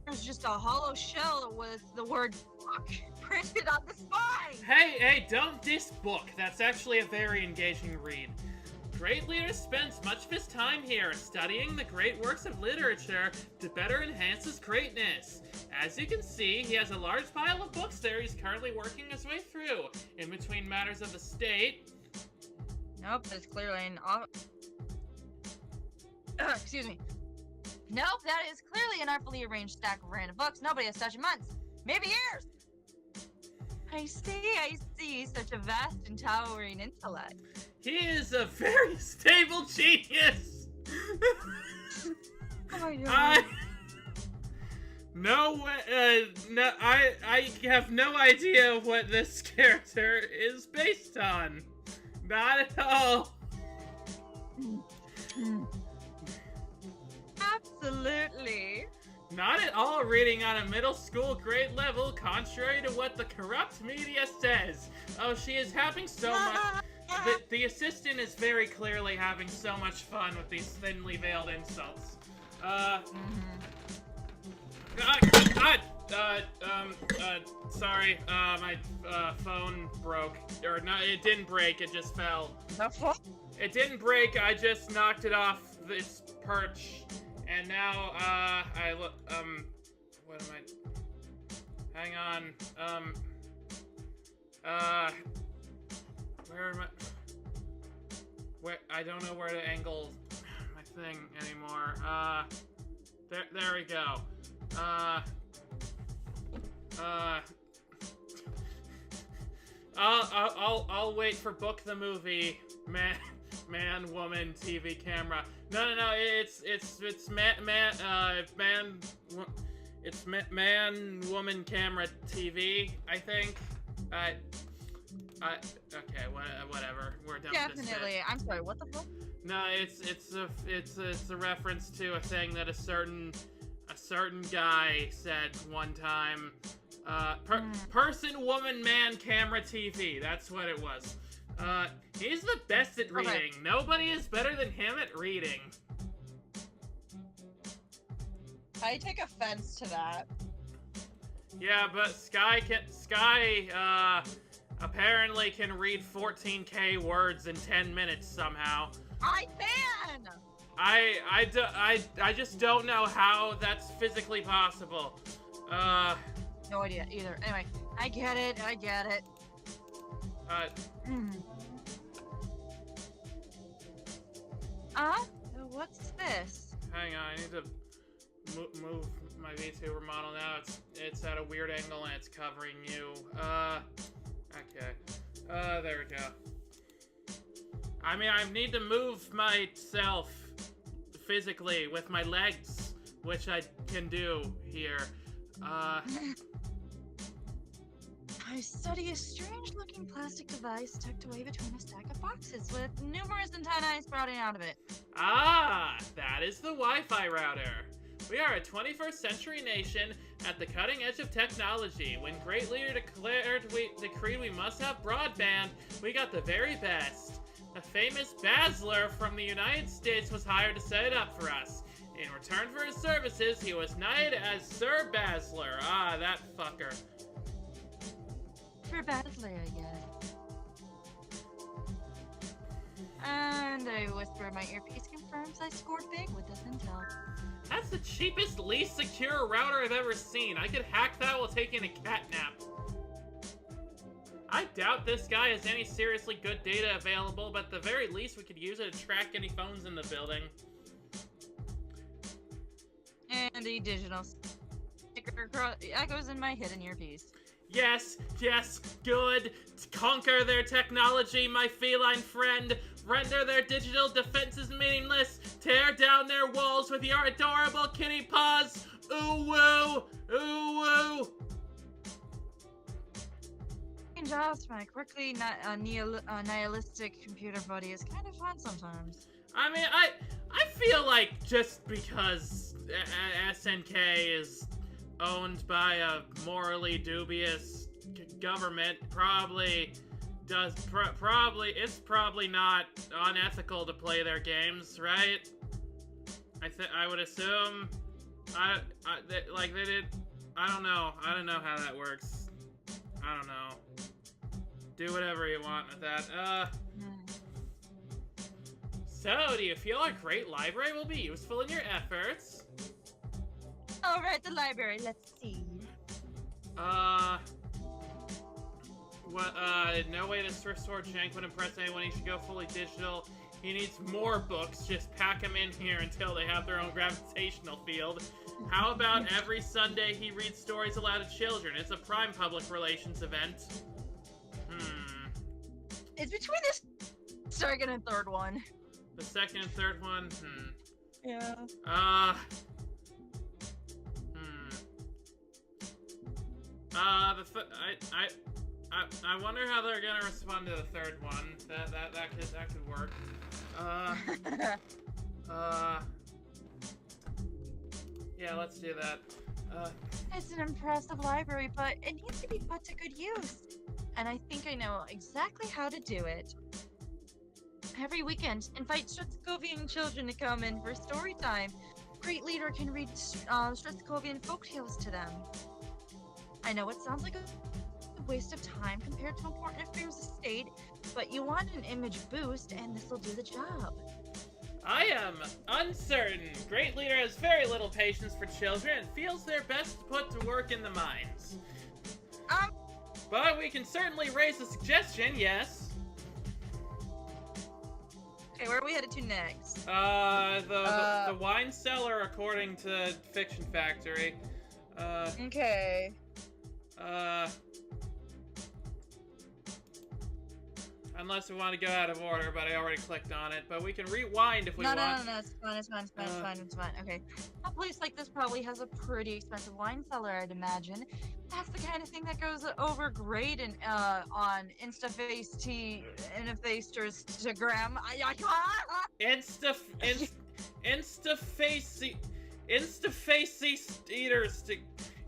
S1: there's just a hollow shell with the word book printed on the spine.
S2: Hey, don't diss book. That's actually a very engaging read. Great leader spends much of his time here, studying the great works of literature to better enhance his greatness. As you can see, he has a large pile of books there he's currently working his way through. In between matters of the state...
S1: Nope, that's clearly an... excuse me. Nope, that is clearly an artfully arranged stack of random books nobody has touched in months, maybe years. I see, such a vast and towering intellect.
S2: He is a very stable genius!
S1: Oh my god.
S2: I have no idea what this character is based on. Not at all.
S1: Absolutely.
S2: Not at all reading on a middle school grade level, contrary to what the corrupt media says. Oh, she is having so much... The assistant is very clearly having so much fun with these thinly veiled insults. Sorry, my phone broke. Or, no, it didn't break, it just fell. It didn't break, I just knocked it off this perch. And now, what am I... Hang on, where am I... I don't know where to angle my thing anymore. There we go. I'll wait for Book the Movie, man, woman, TV, camera. No, it's man, woman, camera, TV, I think. Okay, whatever. We're done with this.
S1: Definitely. I'm sorry, what the fuck?
S2: No, it's a reference to a thing that a certain guy said one time. Person, woman, man, camera, TV. That's what it was. He's the best at reading. Okay. Nobody is better than him at reading.
S1: I take offense to that.
S2: Yeah, but Skye apparently can read 14K words in 10 minutes somehow.
S1: I can!
S2: I just don't know how that's physically possible.
S1: No idea either. Anyway, I get it. What's this?
S2: Hang on, I need to move my VTuber model now. It's at a weird angle and it's covering you. Okay. There we go. I mean, I need to move myself physically with my legs, which I can do here.
S1: I study a strange-looking plastic device tucked away between a stack of boxes with numerous antennae sprouting out of it.
S2: Ah, that is the Wi-Fi router. We are a 21st century nation at the cutting edge of technology. When Great Leader decreed we must have broadband, we got the very best. A famous Basler from the United States was hired to set it up for us. In return for his services, he was knighted as Sir Basler. Ah, that fucker.
S1: For Badly, I guess. And a whisper in my earpiece confirms I scored big with this intel.
S2: That's the cheapest, least secure router I've ever seen. I could hack that while taking a cat nap. I doubt this guy has any seriously good data available, but at the very least we could use it to track any phones in the building.
S1: And a digital sticker echoes in my hidden earpiece.
S2: Yes, yes, good. Conquer their technology, my feline friend. Render their digital defenses meaningless. Tear down their walls with your adorable kitty paws. Ooh woo, ooh woo.
S1: Jobs, my quirky, nihilistic computer buddy is kind of fun sometimes.
S2: I mean, I feel like just because SNK is owned by a morally dubious government, it's probably not unethical to play their games, right? I would assume. I don't know how that works. I don't know. Do whatever you want with that. So, do you feel our great library will be useful in your efforts?
S1: Alright, the library, let's see.
S2: No way this restore Jank would impress anyone. He should go fully digital. He needs more books. Just pack them in here until they have their own gravitational field. How about every Sunday he reads stories aloud to children? It's a prime public relations event.
S1: It's between this second and third one.
S2: The second and third one?
S1: Yeah.
S2: I wonder how they're gonna respond to the third one. That could work. Yeah, let's do that.
S1: It's an impressive library, but it needs to be put to good use. And I think I know exactly how to do it. Every weekend, invite Strathcovian children to come in for story time. Great Leader can read Strathcovian folktales to them. I know it sounds like a waste of time compared to important affairs of state, but you want an image boost, and this will do the job.
S2: I am uncertain. Great Leader has very little patience for children and feels they're best put to work in the mines. But we can certainly raise a suggestion, yes.
S1: Okay, where are we headed to next?
S2: The wine cellar, according to Fiction Factory.
S1: Okay.
S2: Unless we want to go out of order, but I already clicked on it. But we can rewind if we want.
S1: No, it's fine. Okay. A place like this probably has a pretty expensive wine cellar, I'd imagine. That's the kind of thing that goes over great in, on Instagram.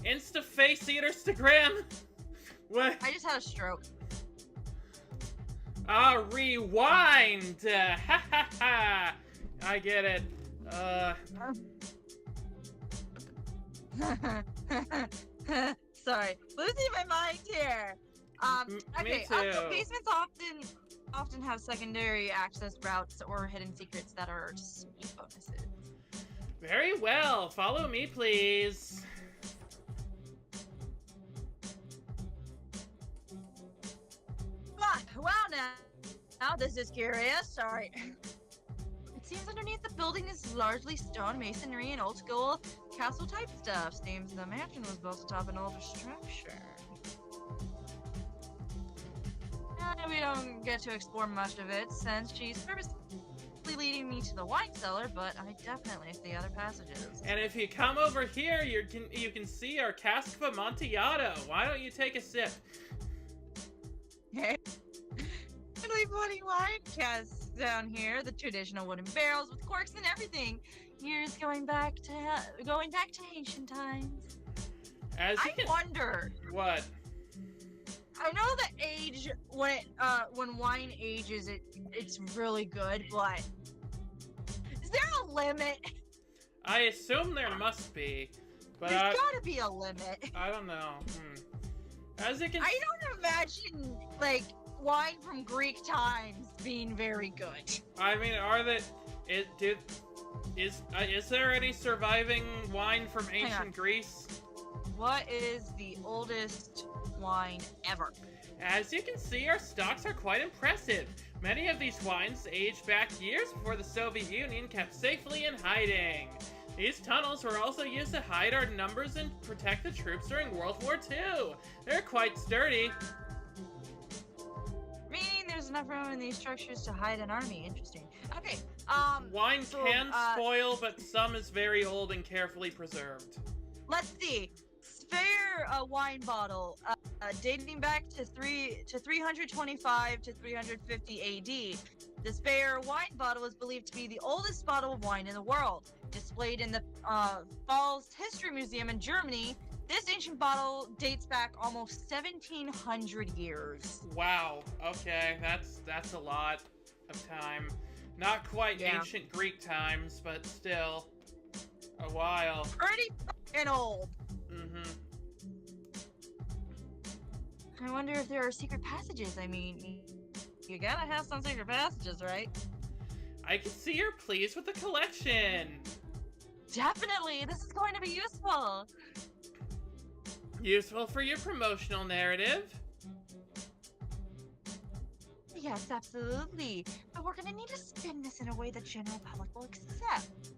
S2: Instagram. What?
S1: I just had a stroke.
S2: Rewind! Ha ha ha! I get it.
S1: Sorry, losing my mind here. Okay.
S2: Me too.
S1: Also, basements often have secondary access routes or hidden secrets that are sweet bonuses.
S2: Very well. Follow me, please.
S1: Well, now this is curious. Sorry. It seems underneath the building is largely stone masonry and old school castle type stuff. Seems the mansion was built atop an older structure. We don't get to explore much of it since she's purposely leading me to the wine cellar, but I definitely see other passages.
S2: And if you come over here, you can see our cask of Amontillado. Why don't you take a sip?
S1: Hey. Really funny wine casks down here, the traditional wooden barrels with corks and everything. Years going back to ancient times. I wonder.
S2: What?
S1: I know the age when wine ages, it's really good, but is there a limit?
S2: I assume there must be, but
S1: there's gotta be a limit.
S2: I don't know. As you can,
S1: I don't imagine like wine from Greek times being very good.
S2: I mean, is there any surviving wine from ancient Greece?
S1: What is the oldest wine ever?
S2: As you can see, our stocks are quite impressive. Many of these wines aged back years before the Soviet Union kept safely in hiding. These tunnels were also used to hide our numbers and protect the troops during World War II. They're quite sturdy.
S1: Meaning there's enough room in these structures to hide an army. Interesting. Okay,
S2: Wine can spoil, but some is very old and carefully preserved.
S1: Let's see. Spare wine bottle, dating back to 325 to 350 AD. The spare wine bottle is believed to be the oldest bottle of wine in the world. Displayed in the Falls History Museum in Germany, this ancient bottle dates back almost 1,700 years.
S2: Wow. Okay, that's a lot of time. Not quite ancient Greek times, but still a while.
S1: Pretty fucking old.
S2: Mm-hmm.
S1: I wonder if there are secret passages. I mean, you gotta have some secret passages, right?
S2: I can see you're pleased with the collection.
S1: Definitely, this is going to be useful.
S2: Useful for your promotional narrative.
S1: Yes, absolutely. But we're gonna need to spin this in a way the general public will accept.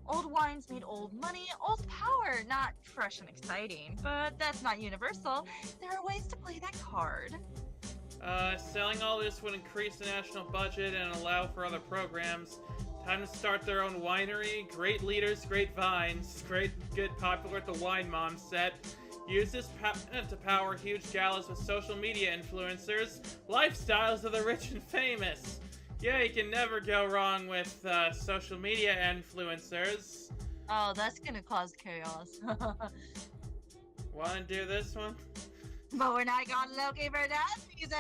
S1: Old wines made old money, old power, not fresh and exciting. But that's not universal. There are ways to play that card.
S2: Selling all this would increase the national budget and allow for other programs. Time to start their own winery. Great leaders, great vines. Great, good, popular at the wine mom set. Use this to power huge galas with social media influencers. Lifestyles of the rich and famous. Yeah, you can never go wrong with social media influencers.
S1: Oh, that's gonna cause chaos.
S2: Wanna do this one?
S1: But we're not going looking for that season.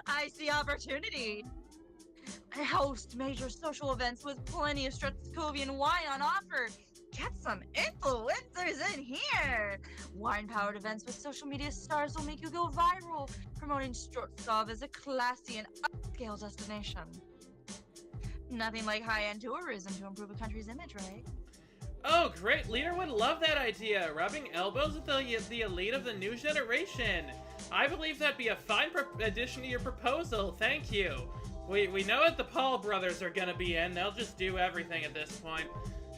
S1: I see opportunity. I host major social events with plenty of Strutskovian wine on offer. Get some influencers in here. Wine-powered events with social media stars will make you go viral, promoting Strutskov as a classy and upscale destination. Nothing like high-end tourism to improve a country's image, right?
S2: Oh, great leader would love that idea. Rubbing elbows with the elite of the new generation. I believe that'd be a fine addition to your proposal. Thank you. We know that the Paul brothers are gonna be in. They'll just do everything at this point.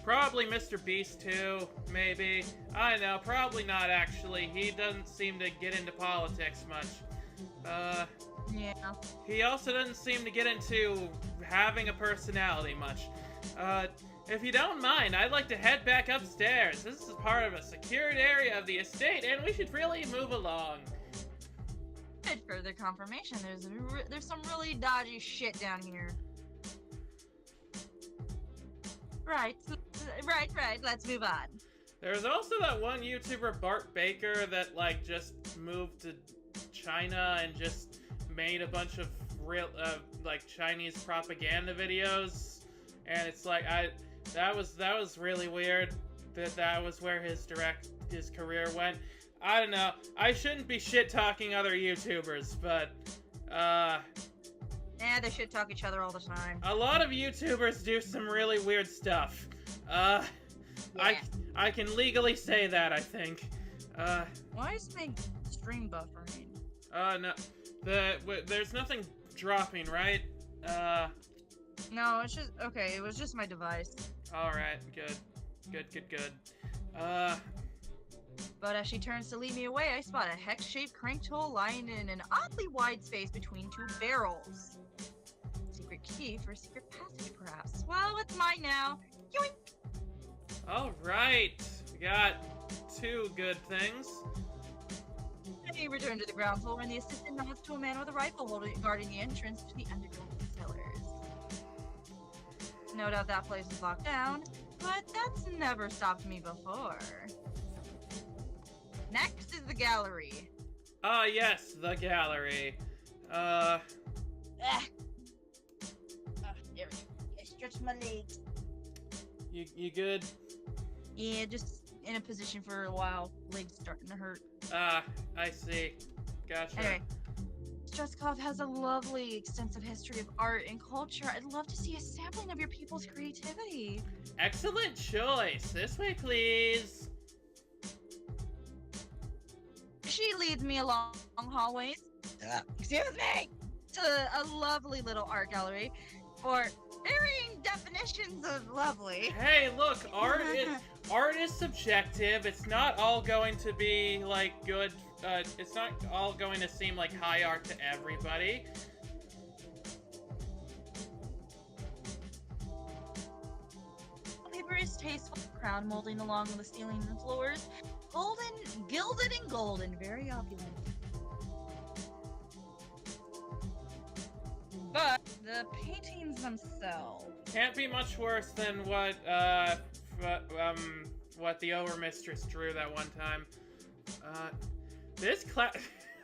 S2: Probably Mr. Beast too, maybe. I don't know, probably not actually. He doesn't seem to get into politics much.
S1: Yeah.
S2: He also doesn't seem to get into having a personality much. If you don't mind, I'd like to head back upstairs. This is part of a secured area of the estate, and we should really move along.
S1: Good further confirmation. There's some really dodgy shit down here. Right. Let's move on.
S2: There's also that one YouTuber, Bart Baker, that, like, just moved to China and just made a bunch of real, like, Chinese propaganda videos. And it's like, that was really weird that was where his career went. I don't know. I shouldn't be shit-talking other YouTubers, but,
S1: Yeah, they shit talk each other all the time.
S2: a lot of YouTubers do some really weird stuff.
S1: Yeah.
S2: I can legally say that, I think.
S1: Why is my stream buffering?
S2: No. There's nothing dropping, right?
S1: No, it's just okay. It was just my device.
S2: All right, good.
S1: But as she turns to lead me away, I spot a hex-shaped crank tool lying in an oddly wide space between two barrels. Secret key for a secret passage, perhaps. Well, it's mine now. Yoink!
S2: All right, we got 2 good things.
S1: I return to the ground floor, and the assistant nods to a man with a rifle guarding the entrance to the underground cellars. No doubt that place is locked down, but that's never stopped me before. Next is the gallery.
S2: Ah, yes, the gallery.
S1: There we go. I stretch my legs.
S2: You good?
S1: Yeah, just in a position for a while. Legs starting to hurt.
S2: Ah, I see. Gotcha.
S1: Anyway, Strutskov has a lovely, extensive history of art and culture. I'd love to see a sampling of your people's creativity.
S2: Excellent choice. This way, please.
S1: She leads me along hallways. Excuse me. To a lovely little art gallery, or varying definitions of lovely.
S2: Hey, look, art is subjective. It's not all going to be like good. It's not all going to seem like high art to everybody.
S1: Paper is tasteful, crown molding along the ceilings and floors. Golden, gilded and golden, very opulent. But the paintings themselves.
S2: Can't be much worse than what the overmistress drew that one time.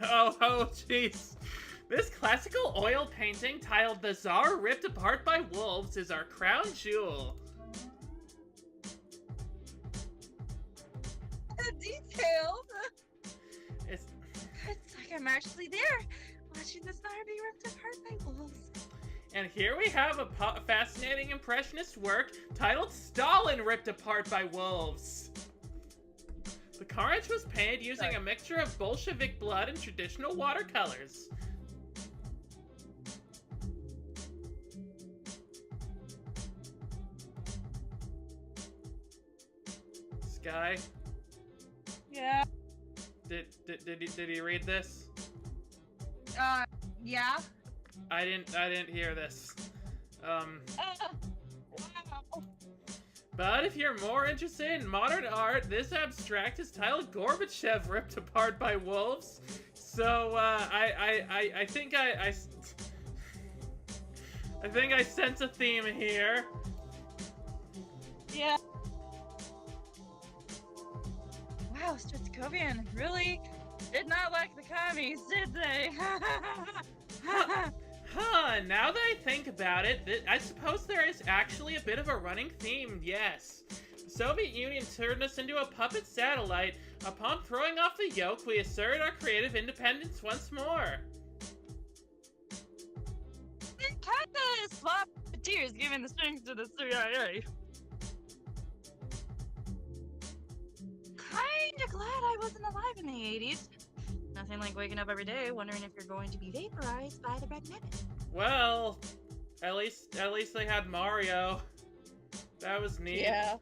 S2: Oh, jeez. This classical oil painting titled "The Tsar Ripped Apart by Wolves" is our crown jewel.
S1: The details.
S2: It's
S1: like I'm actually there, watching the Tsar be ripped apart by wolves.
S2: And here we have a fascinating impressionist work titled "Stalin Ripped Apart by Wolves." The carnage was painted using a mixture of Bolshevik blood and traditional watercolors. Skye?
S1: Yeah.
S2: Did he read this?
S1: Yeah.
S2: I didn't hear this.
S1: Wow.
S2: But if you're more interested in modern art, this abstract is titled "Gorbachev Ripped Apart by Wolves." So, I think I sense a theme here.
S1: Yeah. Wow, Strutskovian really did not like the commies, did they?
S2: Now that I think about it, I suppose there is actually a bit of a running theme, yes. The Soviet Union turned us into a puppet satellite. Upon throwing off the yoke, we asserted our creative independence once more.
S1: It kinda swapped the tears, giving the strings to the CIA. Kinda glad I wasn't alive in the 80s. Nothing like waking up every day wondering if you're going to be vaporized by the red menace.
S2: Well, at least they had Mario. That was neat.
S1: Yeah.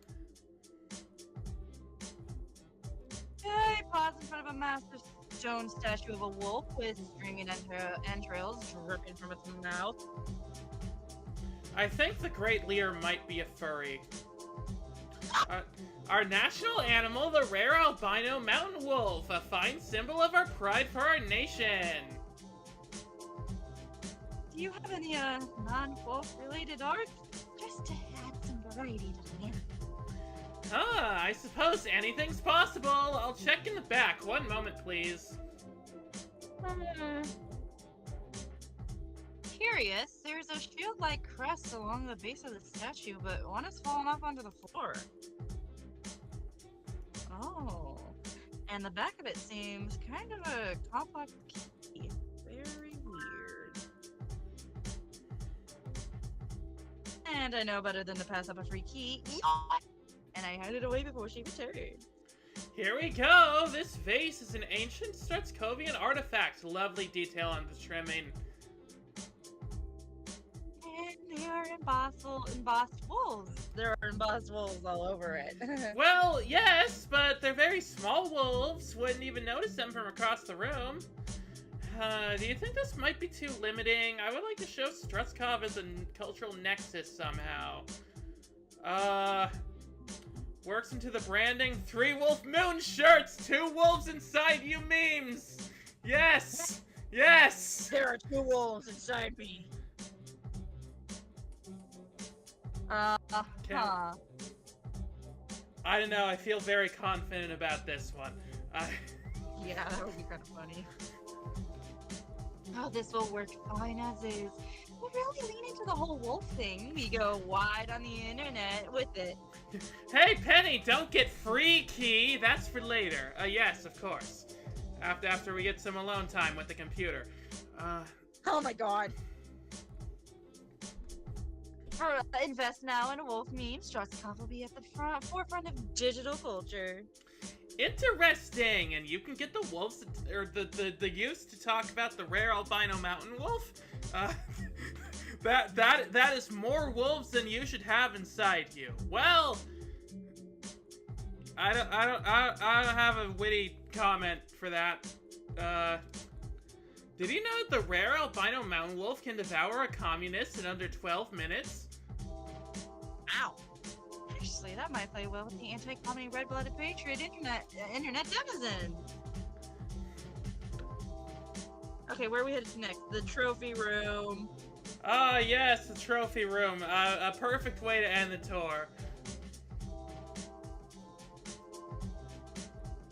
S1: I pause in front of a massive stone statue of a wolf with stringed entrails dripping from its mouth.
S2: I think the Great Lear might be a furry. Our national animal, the rare albino mountain wolf, a fine symbol of our pride for our nation.
S1: Do you have any non-wolf related art? Just to add some variety to the menu.
S2: I suppose anything's possible. I'll check in the back. One moment, please.
S1: Curious, there's a shield-like crest along the base of the statue, but one has fallen off onto the floor. Oh, and the back of it seems kind of a complex key. Very weird. And I know better than to pass up a free key. And I hid it away before she returned.
S2: Here we go! This vase is an ancient Strutskovian artifact. Lovely detail on the trimming.
S1: And they are embossed wolves. There are embossed wolves all over it.
S2: Well, yes, but they're very small wolves. Wouldn't even notice them from across the room. Do you think this might be too limiting? I would like to show Strutskov as a cultural nexus somehow. Works into the branding. 3 wolf moon shirts! 2 wolves inside you memes! Yes! Yes!
S1: There are 2 wolves inside me.
S2: I don't know, I feel very confident about this one.
S1: Yeah, that would be kind of funny. Oh, this will work fine as is. We really lean into the whole wolf thing. We go wide on the internet with it.
S2: Hey, Penny, don't get freaky! That's for later. Yes, of course. After we get some alone time with the computer.
S1: Oh my god. Invest now in a wolf meme. Strutskov will be at the forefront of digital culture.
S2: Interesting, and you can get the wolves, or the youth to talk about the rare albino mountain wolf. That is more wolves than you should have inside you. Well, I don't have a witty comment for that. Did you know that the rare albino mountain wolf can devour a communist in under 12 minutes?
S1: Ow. Actually, that might play well with the anti-comedy red-blooded patriot internet denizen. Okay, where are we headed to next? The trophy room.
S2: Ah, yes, the trophy room. A perfect way to end the tour.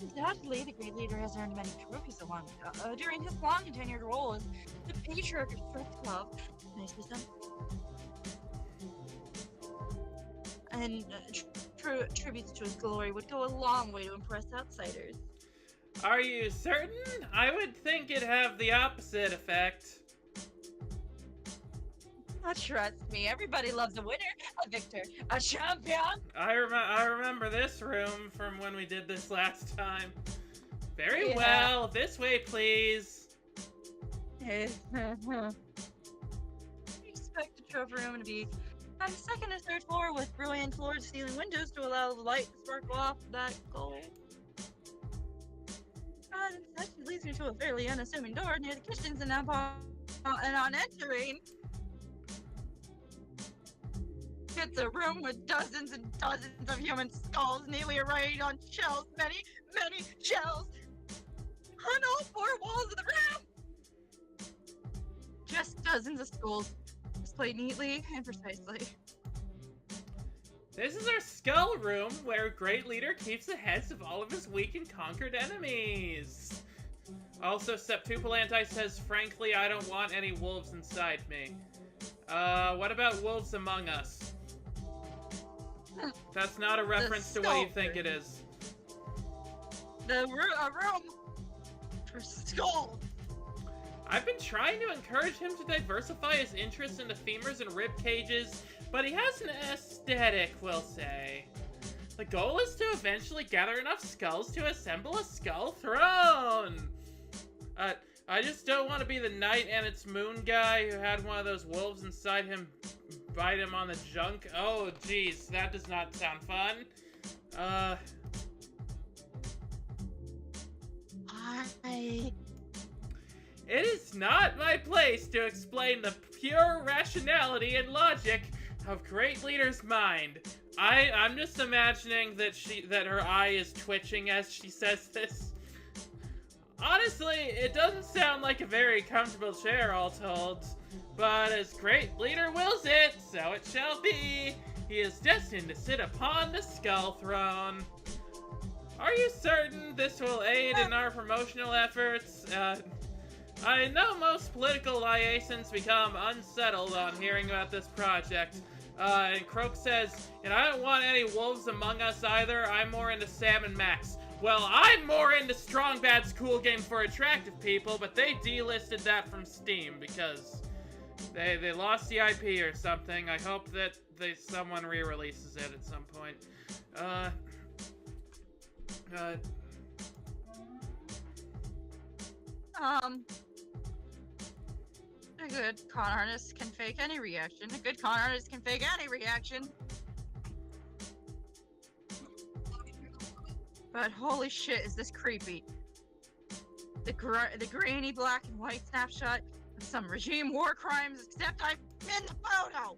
S1: Undoubtedly, the great leader has earned many trophies during his long and tenured role as the patriarch of Strutskov. Nicely done. And tributes to his glory would go a long way to impress outsiders.
S2: Are you certain? I would think it'd have the opposite effect.
S1: Oh, trust me, everybody loves a winner, a victor, a champion.
S2: I remember this room from when we did this last time. Very
S1: Yeah.
S2: well. This way, please.
S1: Expect the trophy room to be on the second and third floor with brilliant floor-to-ceiling windows to allow the light to sparkle off that gold. That leads me to a fairly unassuming door near the kitchens, and on entering, it's a room with dozens and dozens of human skulls neatly arrayed on shelves, many, many shelves, on all 4 walls of the room. Just dozens of skulls, displayed neatly and precisely.
S2: This is our skull room, where Great Leader keeps the heads of all of his weak and conquered enemies. Also, Septupulanti says, frankly, I don't want any wolves inside me. What about wolves among us? That's not a reference to what you think it is.
S1: A room for skulls.
S2: I've been trying to encourage him to diversify his interests into femurs and rib cages, but he has an aesthetic, we'll say. The goal is to eventually gather enough skulls to assemble a skull throne! I just don't want to be the night and its moon guy who had one of those wolves inside him bite him on the junk. Oh, jeez, that does not sound fun. It is not my place to explain the pure rationality and logic of Great Leader's mind. I'm just imagining that her eye is twitching as she says this. Honestly, it doesn't sound like a very comfortable chair, all told. But as Great Leader wills it, so it shall be. He is destined to sit upon the Skull Throne. Are you certain this will aid in our promotional efforts? I know most political liaisons become unsettled on hearing about this project. And Croak says, and I don't want any wolves among us either. I'm more into Sam and Max. Well, I'm more into Strong Bad's cool game for attractive people, but they delisted that from Steam because they lost the IP or something. I hope that someone re-releases it at some point.
S1: A good con artist can fake any reaction. A good con artist can fake any reaction. But holy shit, is this creepy. The grainy black and white snapshot of some regime war crimes, except I'm in the photo!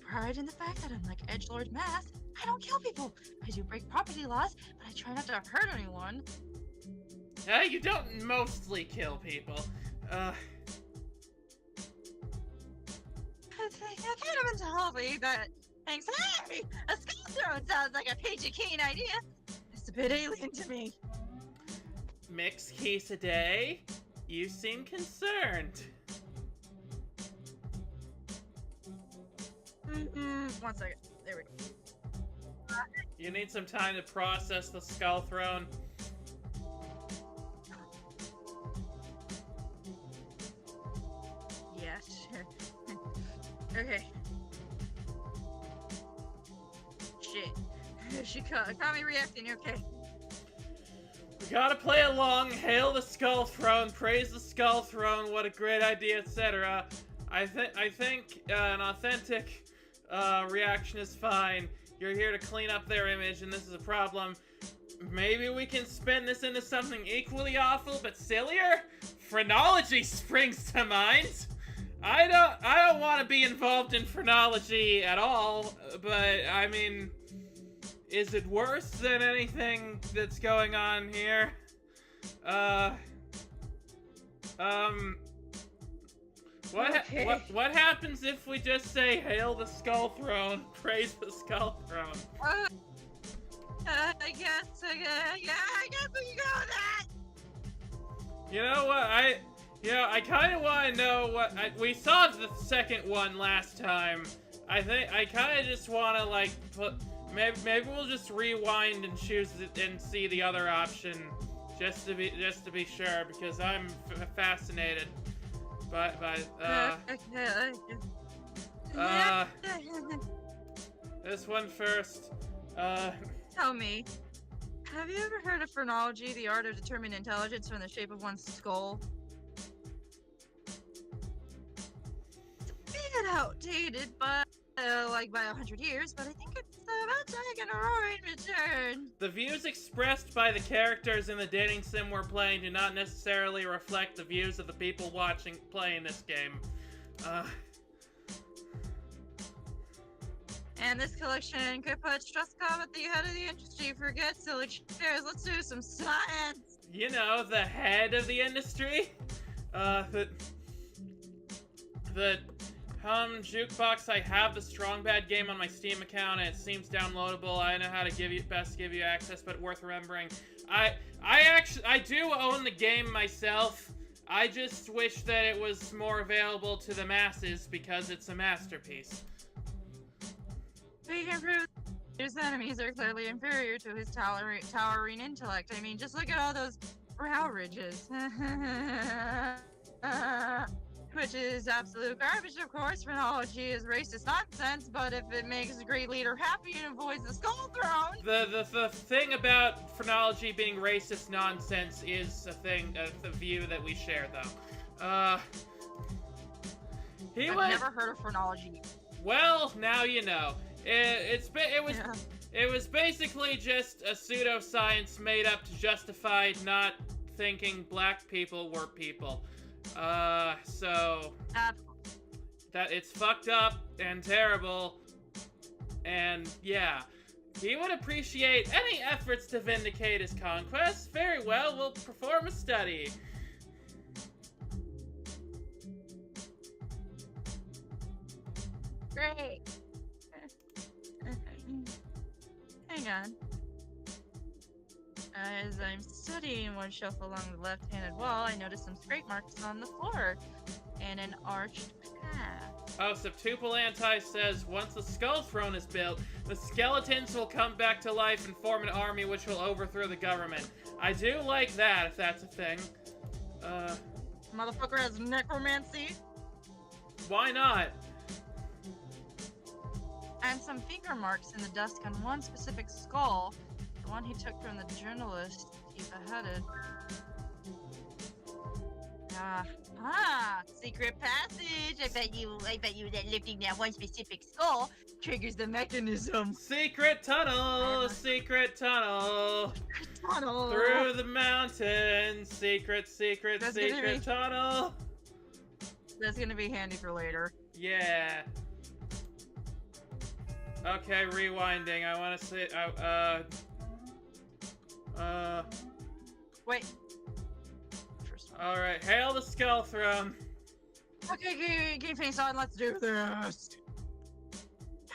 S1: Pride in the fact that unlike edgelord Math, I don't kill people. I do break property laws, but I try not to hurt anyone.
S2: You don't mostly kill people.
S1: I kind of been told me that thanks, hey, a skull throne sounds like a peachy keen idea. It's a bit alien to me.
S2: Mixed case a day? You seem concerned.
S1: 1 second. There we go.
S2: You need some time to process the skull throne.
S1: Yeah, sure. Okay. Shit. She caught me reacting, okay.
S2: We gotta play along, hail the skull throne, praise the skull throne, what a great idea, etc. I think an authentic reaction is fine. You're here to clean up their image, and this is a problem. Maybe we can spin this into something equally awful but sillier? Phrenology springs to mind. I don't want to be involved in phrenology at all, but I mean, is it worse than anything that's going on here? What happens if we just say, hail the skull throne, praise the skull throne?
S1: I guess we can go with that!
S2: You know what, I kind of want to know what, we saw the second one last time. I kind of just want to, like, maybe we'll just rewind and choose it and see the other option, just to be sure, because I'm fascinated. This one first.
S1: Tell me, have you ever heard of phrenology, the art of determining intelligence from the shape of one's skull? It's a bit outdated, but like by 100 years, but I think it's about taking a roaring return.
S2: The views expressed by the characters in the dating sim we're playing do not necessarily reflect the views of the people playing this game.
S1: And this collection could put Strauss-Kahn at the head of the industry. Forget silly chairs, let's do some science!
S2: You know, the head of the industry? The jukebox, I have the Strong Bad game on my Steam account, and it seems downloadable. I know how to best give you access, but worth remembering. I do own the game myself. I just wish that it was more available to the masses, because it's a masterpiece.
S1: We can prove his enemies are clearly inferior to his towering intellect. I mean, just look at all those brow ridges. Which is absolute garbage, of course. Phrenology is racist nonsense, but if it makes a great leader happy and avoids the skull throne...
S2: The thing about phrenology being racist nonsense is a view that we share, though.
S1: I've never heard of phrenology.
S2: Well, now you know. It was basically just a pseudoscience made up to justify not thinking black people were people. So that it's fucked up and terrible, and yeah, he would appreciate any efforts to vindicate his conquest. Very well, we'll perform a study.
S1: Great. Hang on. As I'm studying one shelf along the left-handed wall, I noticed some scrape marks on the floor and an arched path.
S2: Oh, Septuple Anti says, once the Skull Throne is built, the skeletons will come back to life and form an army which will overthrow the government. I do like that, if that's a thing.
S1: Motherfucker has necromancy?
S2: Why not?
S1: And some finger marks in the dust on one specific skull. The one he took from the journalist he beheaded. Secret passage. I bet you that lifting that one specific skull triggers the mechanism.
S2: Secret tunnel, secret tunnel.
S1: Tunnel.
S2: Through the mountains, secret tunnel.
S1: That's gonna be handy for later.
S2: Yeah. Okay, rewinding. I want to say,
S1: Wait.
S2: Alright, hail the Skull Throne.
S1: Okay, game face on, let's do this.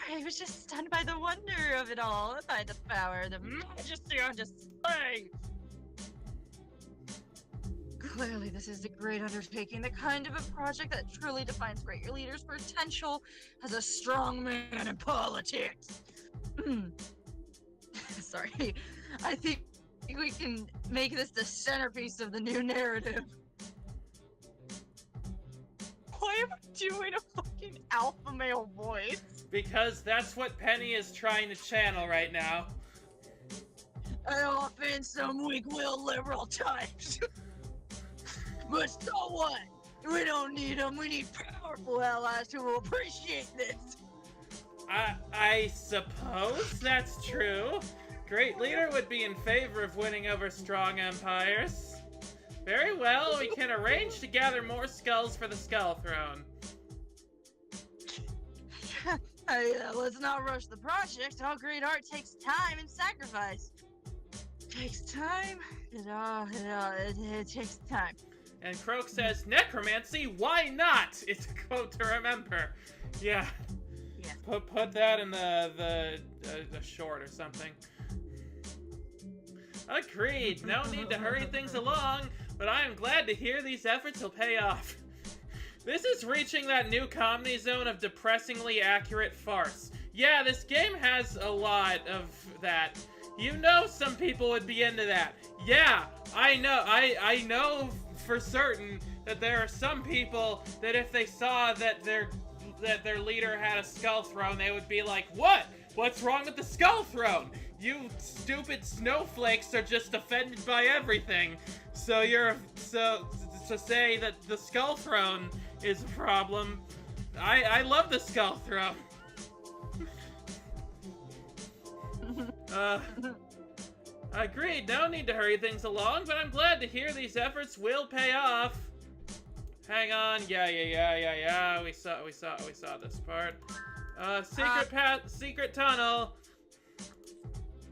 S1: I was just stunned by the wonder of it all, by the power, the majesty on display. Clearly, this is a great undertaking, the kind of a project that truly defines great leaders' potential as a strong man in politics. Sorry, I think we can make this the centerpiece of the new narrative. Why am I doing a fucking alpha male voice?
S2: Because that's what Penny is trying to channel right now.
S1: I offend some weak-willed liberal types. But so what? We don't need them. We need powerful allies who will appreciate this.
S2: I suppose that's true. Great leader would be in favor of winning over strong empires. Very well, we can arrange to gather more skulls for the Skull Throne.
S1: Let's not rush the project. All great art takes time and sacrifice. Takes time? It takes time.
S2: And Croak says, necromancy, why not? It's a quote to remember. Yeah. Put that in the short or something. Agreed. No need to hurry things along, but I am glad to hear these efforts will pay off. This is reaching that new comedy zone of depressingly accurate farce. Yeah, this game has a lot of that. You know some people would be into that. Yeah, I know. I know for certain that there are some people that if they saw that their leader had a skull throne, they would be like, what? What's wrong with the skull throne? You stupid snowflakes are just offended by everything. So to say that the skull throne is a problem. I love the skull throne. Agreed, no need to hurry things along, but I'm glad to hear these efforts will pay off. Hang on, yeah. We saw this part. Secret tunnel.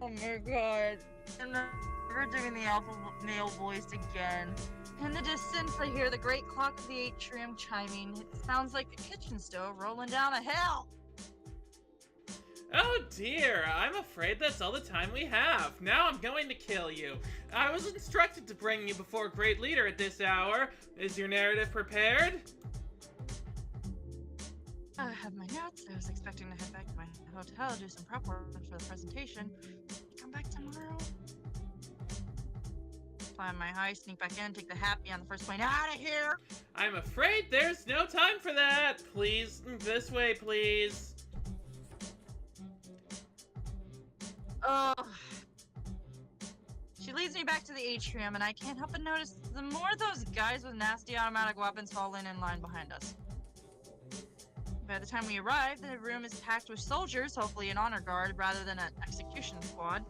S1: Oh my god. I'm never doing the alpha male voice again. In the distance, I hear the great clock of the atrium chiming. It sounds like the kitchen stove rolling down a hill.
S2: Oh dear, I'm afraid that's all the time we have. Now I'm going to kill you. I was instructed to bring you before Great Leader at this hour. Is your narrative prepared?
S1: I have my notes. I was expecting to head back to my hotel, do some prep work for the presentation. Come back tomorrow. Plan my heist, sneak back in, take the happy on the first plane out of here.
S2: I'm afraid there's no time for that. Please, this way, please.
S1: She leads me back to the atrium, and I can't help but notice the more those guys with nasty automatic weapons fall in line behind us. By the time we arrive, the room is packed with soldiers, hopefully an honor guard rather than an execution squad.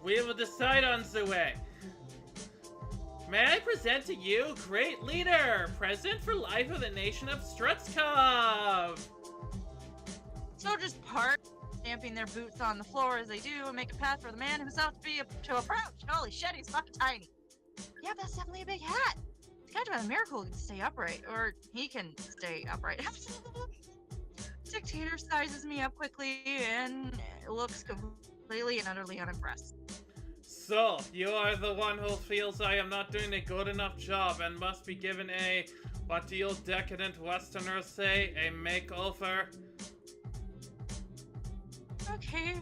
S2: We will decide on the way. May I present to you Great Leader, President for Life of the Nation of Strutskov.
S1: Soldiers part, stamping their boots on the floor as they do, and make a path for the man himself to approach. Holy shit, he's fucking tiny. Yeah, that's definitely a big hat. It's kind of a miracle he can stay upright, or he can stay upright. Dictator sizes me up quickly and looks completely and utterly unimpressed.
S2: So, you are the one who feels I am not doing a good enough job and must be given a, what do you decadent Westerners say, a makeover?
S1: Okay,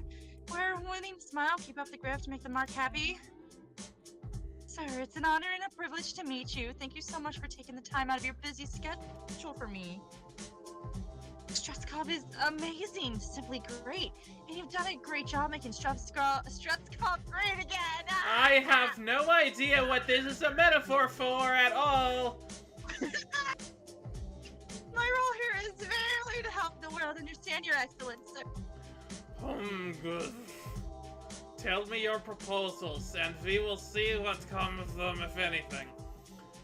S1: wear a winning smile, keep up the graft to make the mark happy. Sir, it's an honor and a privilege to meet you. Thank you so much for taking the time out of your busy schedule for me. Strutskov is amazing, simply great. And you've done a great job making Strutskov great again!
S2: I have no idea what this is a metaphor for at all!
S1: My role here is merely to help the world understand your excellence, sir.
S2: Good. Tell me your proposals, and we will see what comes of them, if anything.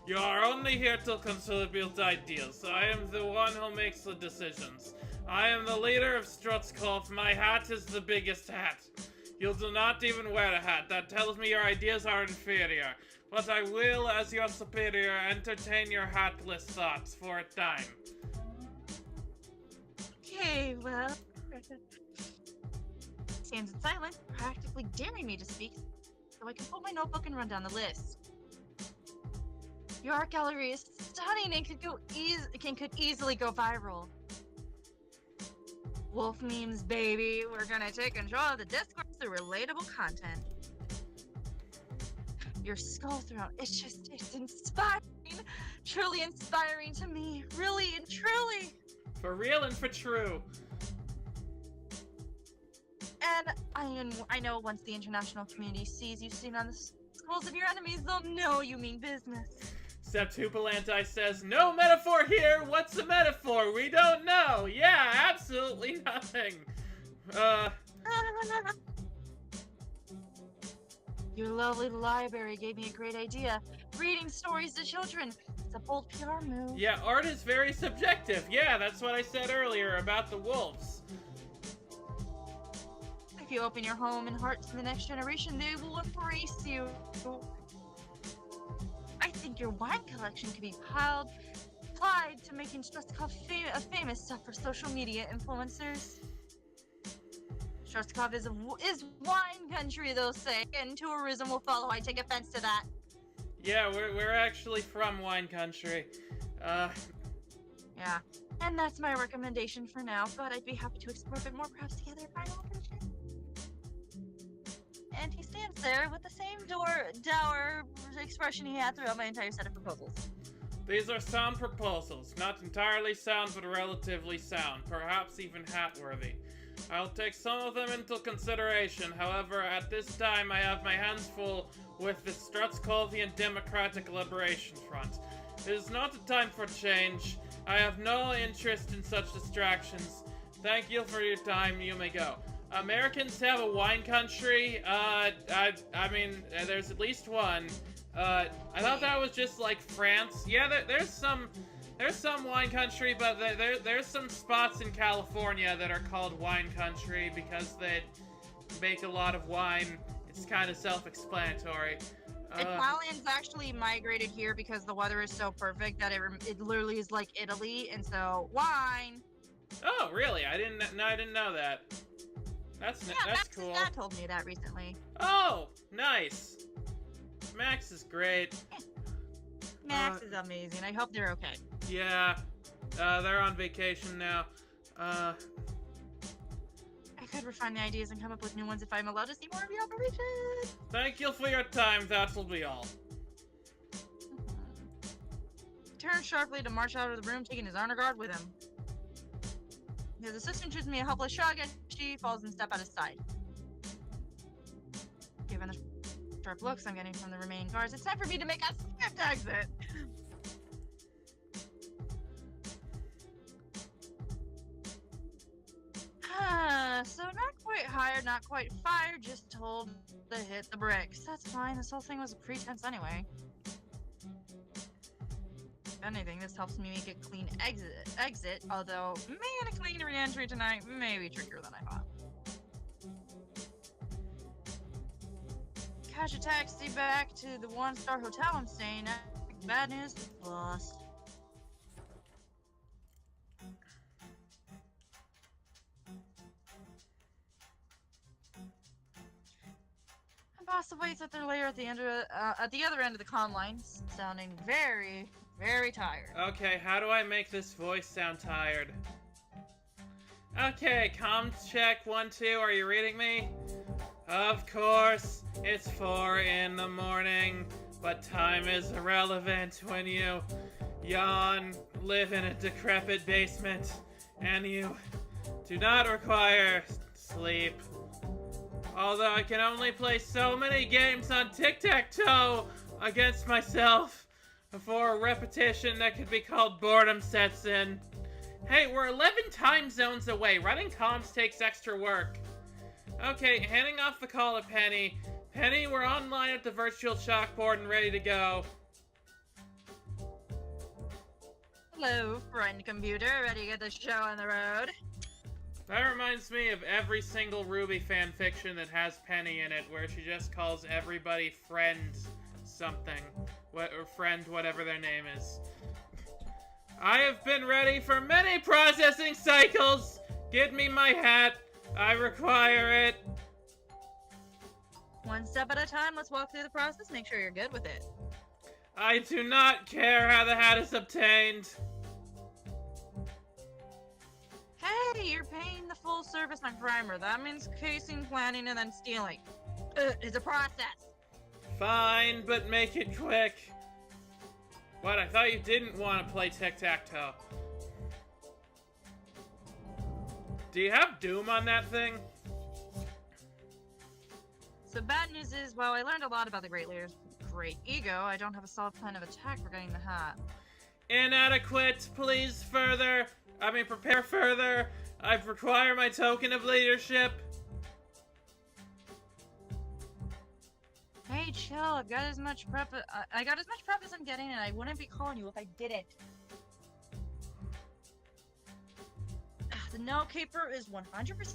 S2: You are only here to contribute ideas. I am the one who makes the decisions. I am the leader of Strutzkolf. My hat is the biggest hat. You do not even wear a hat. That tells me your ideas are inferior. But I will, as your superior, entertain your hatless thoughts for a time.
S1: Okay, well... Stands in silence, practically daring me to speak, so I can pull my notebook and run down the list. Your art gallery is stunning and could easily go viral. Wolf memes, baby. We're gonna take control of the discourse through relatable content. Your skull throne, it's inspiring. Truly inspiring to me. Really and truly.
S2: For real and for true.
S1: And I know once the international community sees you sitting on the skulls of your enemies, they'll know you mean business.
S2: Supervillain says, no metaphor here! What's a metaphor? We don't know! Yeah, absolutely nothing!
S1: Your lovely library gave me a great idea. Reading stories to children. It's a bold PR move.
S2: Yeah, art is very subjective. Yeah, that's what I said earlier about the wolves.
S1: If you open your home and heart to the next generation, they will embrace you. I think your wine collection could be applied to making Strutzkov famous stuff for social media influencers. Strutzkov is wine country, they'll say, and tourism will follow. I take offense to that.
S2: Yeah, we're actually from wine country.
S1: Yeah, and that's my recommendation for now, but I'd be happy to explore a bit more, perhaps together if I open it. And he stands there with the same dour expression he had throughout my entire set of proposals.
S2: These are sound proposals. Not entirely sound, but relatively sound. Perhaps even hat-worthy. I'll take some of them into consideration. However, at this time, I have my hands full with the Strutzkolvian Democratic Liberation Front. It is not a time for change. I have no interest in such distractions. Thank you for your time. You may go. Americans have a wine country. I mean, there's at least one. I thought that was just like France. Yeah, there's some wine country, but there's some spots in California that are called wine country because they make a lot of wine. It's kind of self-explanatory.
S1: Italians actually migrated here because the weather is so perfect that it literally is like Italy, and so wine.
S2: Oh, really? I didn't know that. That's cool.
S1: Max told me that recently.
S2: Oh, nice. Max is great.
S1: Max is amazing. I hope they're okay.
S2: Yeah, they're on vacation now.
S1: I could refine the ideas and come up with new ones if I'm allowed to see more of your operation.
S2: Thank you for your time. That will be all.
S1: Turns sharply to march out of the room, taking his honor guard with him. His assistant shoots me a helpless shrug and she falls and steps out of sight. Given the sharp looks I'm getting from the remaining guards, it's time for me to make a swift exit. So not quite hired, not quite fired, just told to hit the bricks. That's fine, this whole thing was a pretense anyway. If anything, this helps me make a clean exit, although man, a clean re-entry tonight may be trickier than I thought. Catch a taxi back to the one-star hotel I'm staying at. Bad news, lost. Boss waits at their lair at the other end of the comm line, sounding very, very tired.
S2: Okay, how do I make this voice sound tired? Okay, comm check 1, 2. Are you reading me? Of course, it's 4 in the morning, but time is irrelevant when you yawn, live in a decrepit basement, and you do not require sleep. Although I can only play so many games on tic-tac-toe against myself before a repetition that could be called boredom sets in. Hey, we're 11 time zones away. Running comms takes extra work. Okay, handing off the call to Penny. Penny, we're online at the virtual chalkboard and ready to go.
S1: Hello, friend computer. Ready to get the show on the road?
S2: That reminds me of every single RWBY fanfiction that has Penny in it, where she just calls everybody friend something. Or friend whatever their name is. I have been ready for many processing cycles! Give me my hat. I require it.
S1: One step at a time, let's walk through the process, make sure you're good with it.
S2: I do not care how the hat is obtained.
S1: Hey, you're paying the full service on primer. That means casing, planning, and then stealing. It's a process.
S2: Fine, but make it quick. What, I thought you didn't want to play tic-tac-toe. Do you have Doom on that thing?
S1: So bad news is, while I learned a lot about the Great Leader's great ego, I don't have a solid plan of attack for getting the hat.
S2: Inadequate, please prepare further. I require my token of leadership.
S1: Hey, chill, I've got as much prep, I got as much prep as I'm getting, and I wouldn't be calling you if I didn't. The note keeper is 100%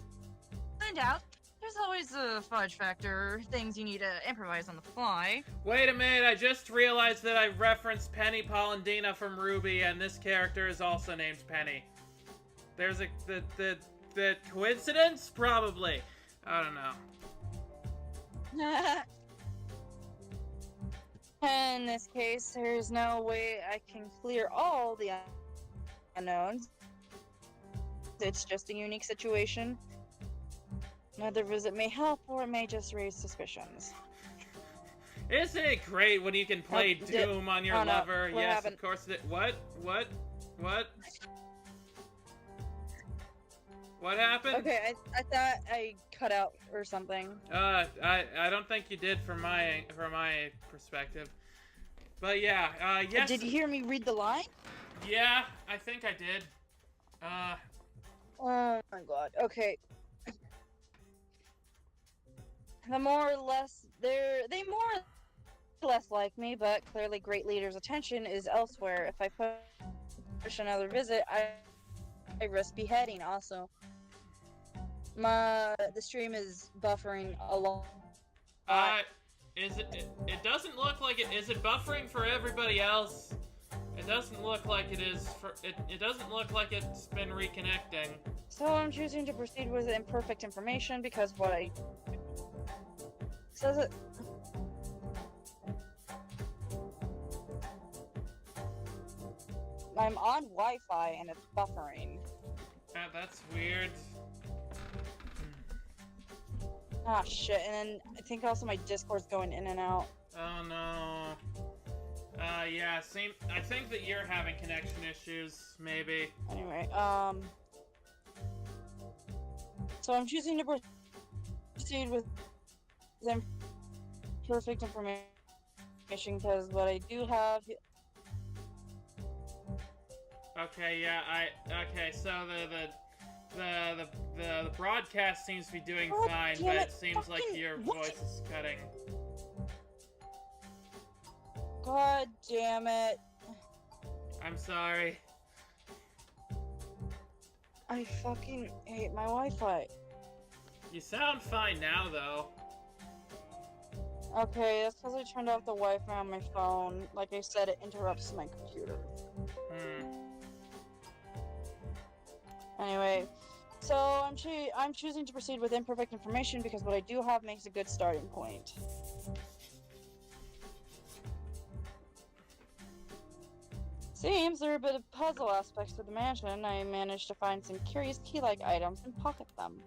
S1: out. There's always a fudge factor, things you need to improvise on the fly.
S2: Wait a minute, I just realized that I referenced Penny Polendina from RWBY, and this character is also named Penny. There's the coincidence? Probably. I don't know.
S1: In this case, there's no way I can clear all the unknowns. It's just a unique situation. Another visit may help, or it may just raise suspicions.
S2: Isn't it great when you can play Doom on your lever?
S1: What
S2: Yes,
S1: happened?
S2: of course it. What? What happened?
S1: Okay, I thought I cut out or something.
S2: I don't think you did from my perspective. But yeah, yes.
S1: Did you hear me read the line?
S2: Yeah, I think I did.
S1: Oh my god. Okay. They more or less like me, but clearly Great Leader's attention is elsewhere. If I push another visit, I risk beheading. Also, the stream is buffering a lot.
S2: It doesn't look like it. Is it buffering for everybody else? It doesn't look like it is for it doesn't look like it's been reconnecting.
S1: So I'm choosing to proceed with imperfect information because what I says it. I'm on Wi-Fi and it's buffering.
S2: That's weird.
S1: Ah, shit. And then I think also my Discord's going in and out.
S2: Oh no. Yeah, I think that you're having connection issues, maybe.
S1: Anyway, so I'm choosing to proceed with imperfect information because what I do have.
S2: Okay, yeah, okay, so the broadcast seems to be doing fine, but it seems like your voice is cutting.
S1: God damn it.
S2: I'm sorry.
S1: I fucking hate my Wi-Fi.
S2: You sound fine now, though.
S1: Okay, that's because I turned off the Wi-Fi on my phone. Like I said, it interrupts my computer. Anyway, so I'm choosing to proceed with imperfect information because what I do have makes a good starting point. Seems there are a bit of puzzle aspects to the mansion. I managed to find some curious key-like items and pocket them.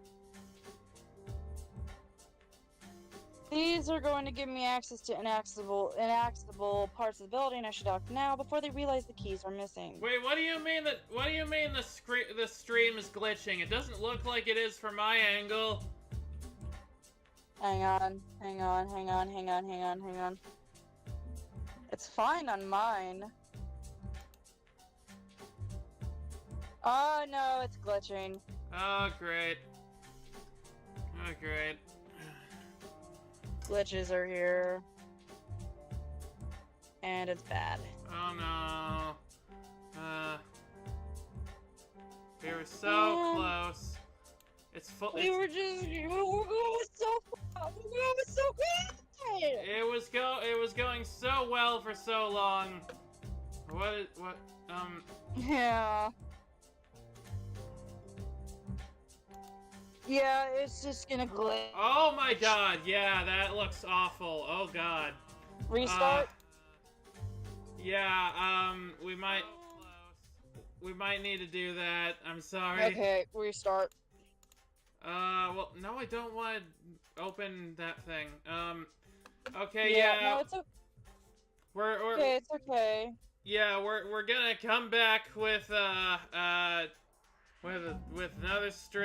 S1: These are going to give me access to inaccessible parts of the building. I should act now before they realize the keys are missing.
S2: Wait, what do you mean the stream is glitching? It doesn't look like it is from my angle.
S1: Hang on. It's fine on mine. Oh no, it's glitching.
S2: Oh, great. Oh, great.
S1: Glitches are here. And it's bad.
S2: Oh no. We were so close. It's full.
S1: We were so far. So good.
S2: It was going so well for so long.
S1: Yeah. Yeah, it's just gonna glitch.
S2: Oh my god, yeah, that looks awful. Oh god.
S1: Restart?
S2: Yeah, we might need to do that. I'm sorry.
S1: Okay, restart.
S2: Well, no, I don't want to open that thing. Okay,
S1: Yeah,
S2: yeah.
S1: no, it's okay.
S2: We're
S1: Okay, it's okay.
S2: Yeah, we're gonna come back with another stream.